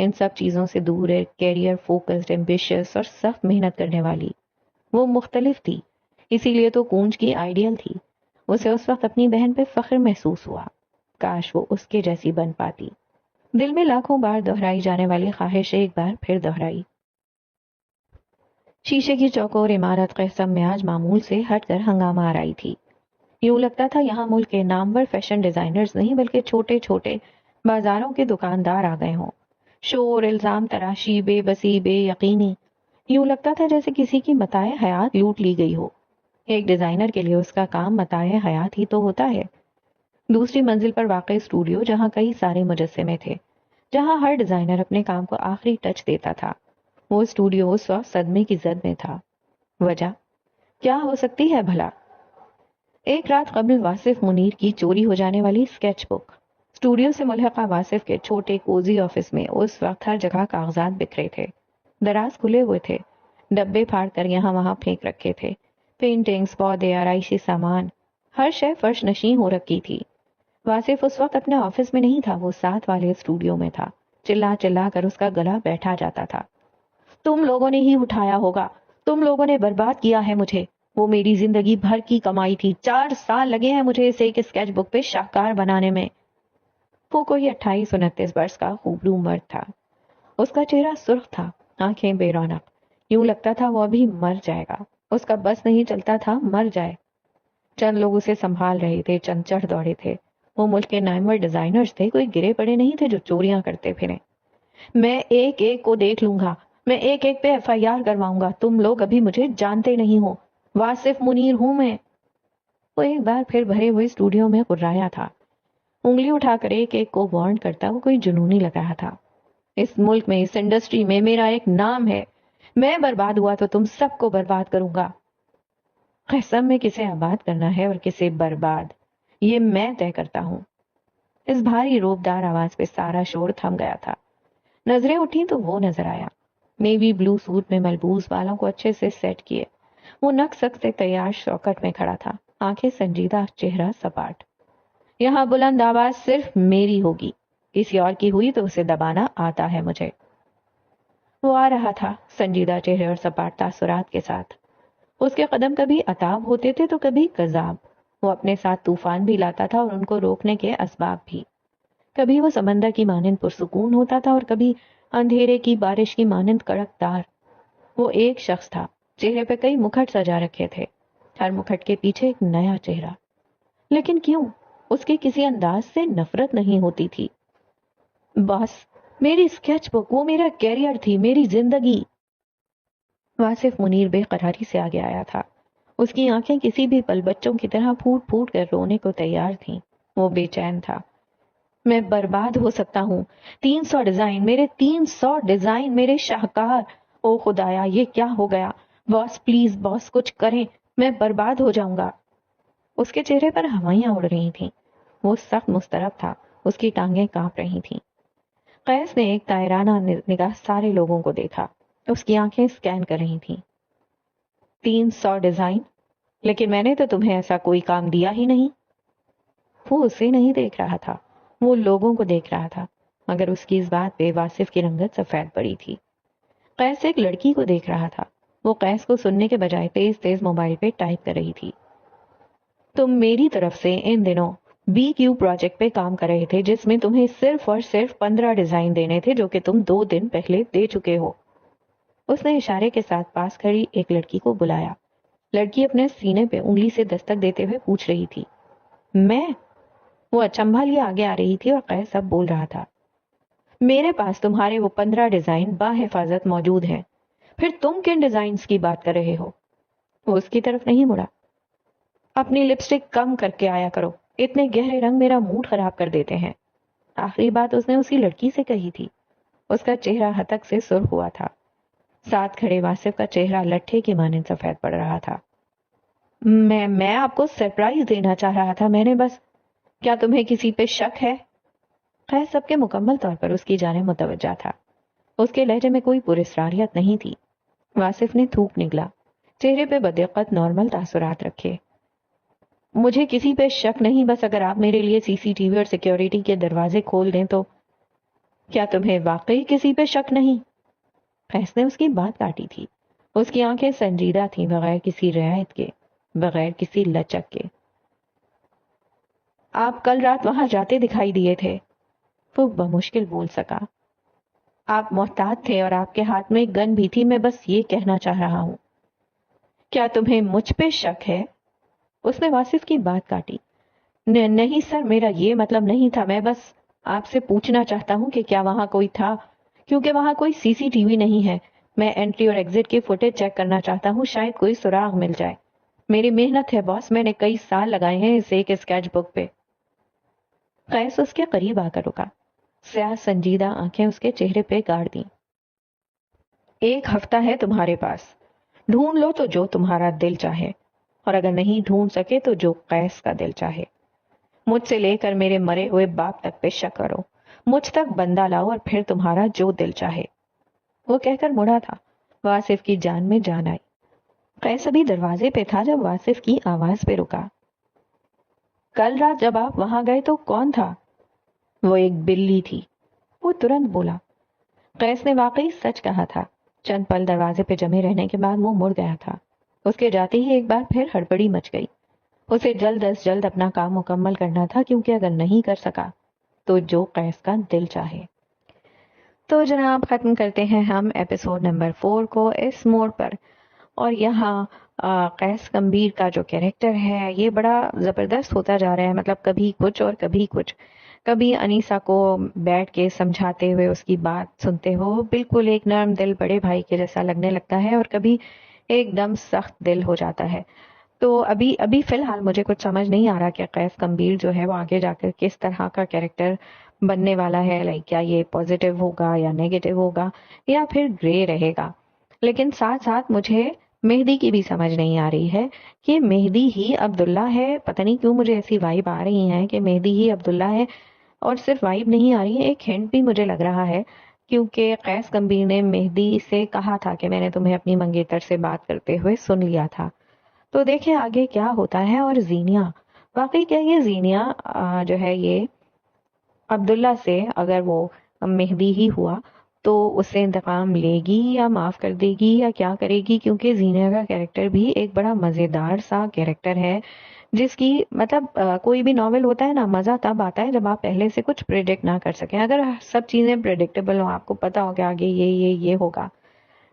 ان سب چیزوں سے دور ایک کیریئر فوکسڈ ایمبیشیس اور سخت محنت کرنے والی. وہ مختلف تھی، اسی لیے تو کونج کی آئیڈیل تھی. اسے اس وقت اپنی بہن پہ فخر محسوس ہوا. کاش وہ اس کے جیسی بن پاتی. دل میں لاکھوں بار دہرائی جانے والی خواہش ایک بار پھر دہرائی. شیشے کی چوکور عمارت قسم میں آج معمول سے ہٹ کر ہنگامہ آ رہی تھی. یوں لگتا تھا یہاں ملک کے نامور فیشن ڈیزائنرز نہیں بلکہ چھوٹے چھوٹے بازاروں کے دکاندار آ گئے ہوں. شور، الزام تراشی، بے بسی، بے یقینی. یوں لگتا تھا جیسے کسی کی متاع حیات لوٹ لی گئی ہو. ایک ڈیزائنر کے لیے اس کا کام متاع حیات ہی تو ہوتا ہے. دوسری منزل پر واقع اسٹوڈیو جہاں کئی سارے مجسمے تھے، جہاں ہر ڈیزائنر اپنے کام کو آخری ٹچ دیتا تھا، وہ اسٹوڈیو اس وقت صدمے کی زد میں تھا. وجہ کیا ہو سکتی ہے بھلا؟ ایک رات قبل واصف منیر کی چوری ہو جانے والی اسکیچ بک. اسٹوڈیو سے ملحقہ واصف کے چھوٹے کوزی آفس میں اس وقت ہر جگہ کاغذات بکھرے تھے. دراز کھلے ہوئے تھے، ڈبے پھاڑ کر یہاں وہاں پھینک رکھے تھے. پینٹنگز، پودے، آرائشی سامان، ہر شے فرش نشین ہو رکھی تھی. واصف اس وقت اپنے آفس میں نہیں تھا، وہ ساتھ والے اسٹوڈیو میں تھا. چلا چلا کر اس کا گلا بیٹھا جاتا تھا. تم لوگوں نے ہی اٹھایا ہوگا، تم لوگوں نے برباد کیا ہے مجھے. وہ میری زندگی بھر کی کمائی تھی. 4 سال لگے ہیں مجھے اسے ایک اسکیچ بک پہ شاہکار بنانے میں. وہ کوئی 28-29 برس کا خوبرو مرد تھا. اس کا چہرہ سرخ تھا، آنکھیں بے رونق. یوں لگتا تھا وہ ابھی مر جائے گا. اس کا بس نہیں چلتا تھا مر جائے. چند لوگ اسے سنبھال رہے تھے، چند چڑھ دوڑے تھے. وہ ملک کے نامور ڈیزائنرز تھے، کوئی گرے پڑے نہیں تھے جو چوریاں کرتے پھریں. میں ایک ایک کو دیکھ لوں گا، میں ایک ایک پہ FIR کرواؤں گا. تم لوگ ابھی مجھے جانتے نہیں ہو. واصف منیر ہوں میں. وہ ایک بار پھر بھرے ہوئے اسٹوڈیو میں غرایا تھا. انگلی اٹھا کر ایک ایک کو وارن کرتا وہ کوئی جنونی لگ رہا تھا. اس ملک میں، اس انڈسٹری میں میرا ایک نام ہے. میں برباد ہوا تو تم سب کو برباد کروں گا. قسم میں کسے آباد کرنا ہے اور کسے برباد، یہ میں طے کرتا ہوں. اس بھاری روبدار آواز پہ سارا شور تھم گیا تھا. نظریں اٹھی تو وہ نظر آیا. نیوی بلو سوٹ میں ملبوس، بالوں کو اچھے سے سیٹ کیے، وہ نک سک سے تیار شوکت میں کھڑا تھا. آنکھیں سنجیدہ، چہرہ سپاٹ. یہاں بلند آواز صرف میری ہوگی، کسی اور کی ہوئی تو اسے دبانا آتا ہے مجھے. وہ آ رہا تھا سنجیدہ چہرے اور سپاٹ تاثرات کے ساتھ. اس کے قدم کبھی عتاب ہوتے تھے تو کبھی کذاب. وہ اپنے ساتھ طوفان بھی لاتا تھا اور ان کو روکنے کے اسباب بھی. کبھی وہ سمندر کی مانند پرسکون ہوتا تھا اور کبھی اندھیرے کی بارش کی مانند کڑک دار. وہ ایک شخص تھا، چہرے پہ کئی مکھٹ سجا رکھے تھے، ہر مکھٹ کے پیچھے ایک نیا چہرہ. لیکن کیوں اس کے کسی انداز سے نفرت نہیں ہوتی تھی. بس میری اسکیچ بک، وہ میرا کیریئر تھی، میری زندگی. واصف منیر بے قراری سے آگے آیا تھا. اس کی آنکھیں کسی بھی پل بچوں کی طرح پھوٹ پھوٹ کر رونے کو تیار تھیں. وہ بے چین تھا. میں برباد ہو سکتا ہوں. 300 ڈیزائن، میرے 300 ڈیزائن، میرے شاہکار. او خدایا، یہ کیا ہو گیا؟ باس پلیز، باس کچھ کریں، میں برباد ہو جاؤں گا. اس کے چہرے پر ہوائیاں اڑ رہی تھیں. وہ سخت مضطرب تھا، اس کی ٹانگیں کانپ رہی تھیں. قیس نے ایک تائرانہ نگاہ سارے لوگوں کو دیکھا. اس کی آنکھیں سکین کر رہی تھیں. 300 ڈیزائن؟ لیکن میں نے تو تمہیں ایسا کوئی کام دیا ہی نہیں. وہ اسے نہیں دیکھ رہا تھا، وہ لوگوں کو دیکھ رہا تھا. مگر اس کی اس بات پہ واصف کی رنگت سفید پڑی تھی. قیس ایک لڑکی کو دیکھ رہا تھا. وہ قیس کو سننے کے بجائے تیز تیز موبائل پہ ٹائپ کر رہی تھی. تم میری طرف سے ان دنوں BQ پروجیکٹ پہ کام کر رہے تھے، جس میں تمہیں صرف اور صرف 15 ڈیزائن دینے تھے، جو کہ تم 2 دن پہلے دے چکے ہو. اس نے اشارے کے ساتھ پاس کھڑی ایک لڑکی کو بلایا. لڑکی اپنے سینے پہ انگلی سے دستک دیتے ہوئے پوچھ رہی تھی، میں؟ وہ اچنبھا لیے آگے آ رہی تھی اور قیس اب بول رہا تھا، میرے پاس تمہارے وہ 15 ڈیزائن باحفاظت موجود ہیں. پھر تم کن ڈیزائنز کی بات کر رہے ہو؟ وہ اس کی طرف نہیں مڑا. اپنی لپسٹک کم کر کے آیا کرو، اتنے گہرے رنگ میرا موڈ خراب کر دیتے ہیں. آخری بات اس نے اسی لڑکی سے کہی تھی. اس کا چہرہ ہتک سے سرخ ہوا تھا. ساتھ کھڑے واصف کا چہرہ لٹھے کی مانند سفید پڑ رہا تھا. میں آپ کو سرپرائز دینا چاہ رہا تھا، میں نے بس. کیا تمہیں کسی پہ شک ہے؟ خیر سب کے مکمل طور پر اس کی جانب متوجہ تھا. اس کے لہجے میں کوئی پراسراریت نہیں تھی. واصف نے تھوک نگلا، چہرے پہ بدقت نارمل تاثرات رکھے. مجھے کسی پہ شک نہیں، بس اگر آپ میرے لیے CCTV اور سیکیورٹی کے دروازے کھول دیں تو. کیا تمہیں واقعی کسی پہ شک نہیں؟ قیس نے اس کی بات کاٹی تھی. اس کی آنکھیں سنجیدہ تھیں، بغیر کسی رعایت کے، بغیر کسی لچک کے. آپ کل رات وہاں جاتے دکھائی دیے تھے، وہ بمشکل بول سکا. آپ محتاط تھے اور آپ کے ہاتھ میں گن بھی تھی. میں بس یہ کہنا چاہ رہا ہوں. کیا تمہیں مجھ پہ شک ہے؟ اس نے واصف کی بات کاٹی. نہیں سر، میرا یہ مطلب نہیں تھا. میں بس آپ سے پوچھنا چاہتا ہوں کہ کیا وہاں کوئی تھا، کیونکہ وہاں کوئی سی سی ٹی وی نہیں ہے. میں انٹری اور ایگزٹ کی فوٹیج چیک کرنا چاہتا ہوں، شاید کوئی سراغ مل جائے. میری محنت ہے باس، میں نے کئی سال لگائے ہیں اس ایک اسکیچ بک پہ. قیس اس کے قریب آ کر رکا. سیاہ سنجیدہ آنکھیں اس کے چہرے پہ گاڑ دیں. 1 ہفتہ ہے تمہارے پاس، ڈھونڈ لو تو جو تمہارا دل چاہے، اور اگر نہیں ڈھونڈ سکے تو جو قیس کا دل چاہے. مجھ سے لے کر میرے مرے ہوئے باپ تک پہ شک کرو، مجھ تک بندہ لاؤ اور پھر تمہارا جو دل چاہے. وہ کہہ کر مڑا تھا. واصف کی جان میں جان آئی. قیس ابھی دروازے پہ تھا جب واصف کی آواز پہ رکا. کل رات جب آپ وہاں گئے تو کون تھا؟ وہ ایک بلی تھی، وہ ترنت بولا. قیس نے واقعی سچ کہا تھا. چند پل دروازے پہ جمے رہنے کے بعد وہ مڑ گیا تھا. اس کے جاتے ہی ایک بار پھر ہڑبڑی مچ گئی. اسے جلد از جلد اپنا کام مکمل کرنا تھا، کیونکہ اگر نہیں کر سکا تو جو قیس کا دل چاہے. تو جناب ختم کرتے ہیں ہم ایپیسوڈ نمبر 4 کو اس موڑ پر. اور یہاں قیس کمبیر کا جو کیریکٹر ہے یہ بڑا زبردست ہوتا جا رہا ہے. مطلب کبھی کچھ اور کبھی کچھ. کبھی انیسا کو بیٹھ کے سمجھاتے ہوئے اس کی بات سنتے ہو بالکل ایک نرم دل بڑے بھائی کے جیسا لگنے لگتا ہے، اور کبھی ایک دم سخت دل ہو جاتا ہے. تو ابھی فی الحال مجھے کچھ سمجھ نہیں آ رہا کہ قیس کمبیر جو ہے وہ آگے جا کر کس طرح کا کیریکٹر بننے والا ہے. لائک کیا یہ پازیٹیو ہوگا یا نیگیٹو ہوگا یا پھر گرے رہے گا. لیکن ساتھ ساتھ مجھے مہدی کی بھی سمجھ نہیں آ رہی ہے کہ مہدی ہی عبداللہ ہے. پتہ نہیں کیوں مجھے ایسی وائب آ رہی ہیں کہ مہدی ہی عبداللہ ہے. اور صرف وائب نہیں آ رہی ہے، ایک ہنٹ بھی مجھے لگ رہا ہے، کیونکہ قیس کمبیر نے مہدی سے کہا تھا کہ میں نے تمہیں اپنی منگیتر سے بات کرتے ہوئے سن لیا تھا. تو دیکھیں آگے کیا ہوتا ہے. اور زینیا، واقعی کیا یہ زینیا جو ہے یہ عبداللہ سے اگر وہ مہدی ہی ہوا تو اس سے انتقام لے گی یا معاف کر دے گی یا کیا کرے گی؟ کیونکہ زینیا کا کیریکٹر بھی ایک بڑا مزیدار سا کیریکٹر ہے، جس کی مطلب کوئی بھی ناول ہوتا ہے نا، مزہ تب آتا ہے جب آپ پہلے سے کچھ پریڈکٹ نہ کر سکیں. اگر سب چیزیں پریڈکٹیبل ہوں، آپ کو پتا ہو کہ آگے یہ ہوگا،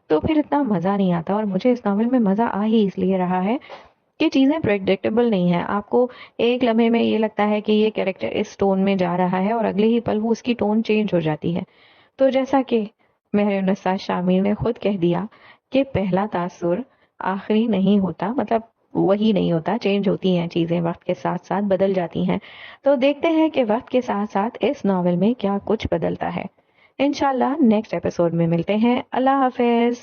تو پھر اتنا مزہ نہیں آتا. اور مجھے اس ناول میں مزہ آ ہی اس لیے رہا ہے کہ چیزیں پریڈکٹیبل نہیں ہیں. آپ کو ایک لمحے میں یہ لگتا ہے کہ یہ کیریکٹر اس ٹون میں جا رہا ہے اور اگلے ہی پل وہ اس کی ٹون چینج ہو جاتی ہے. تو جیسا کہ مہرنسا شامل نے خود کہہ دیا کہ پہلا تاثر آخری نہیں ہوتا، مطلب وہی نہیں ہوتا، چینج ہوتی ہیں چیزیں، وقت کے ساتھ ساتھ بدل جاتی ہیں. تو دیکھتے ہیں کہ وقت کے ساتھ ساتھ اس ناول میں کیا کچھ بدلتا ہے. انشاءاللہ نیکسٹ ایپیسوڈ میں ملتے ہیں. اللہ حافظ.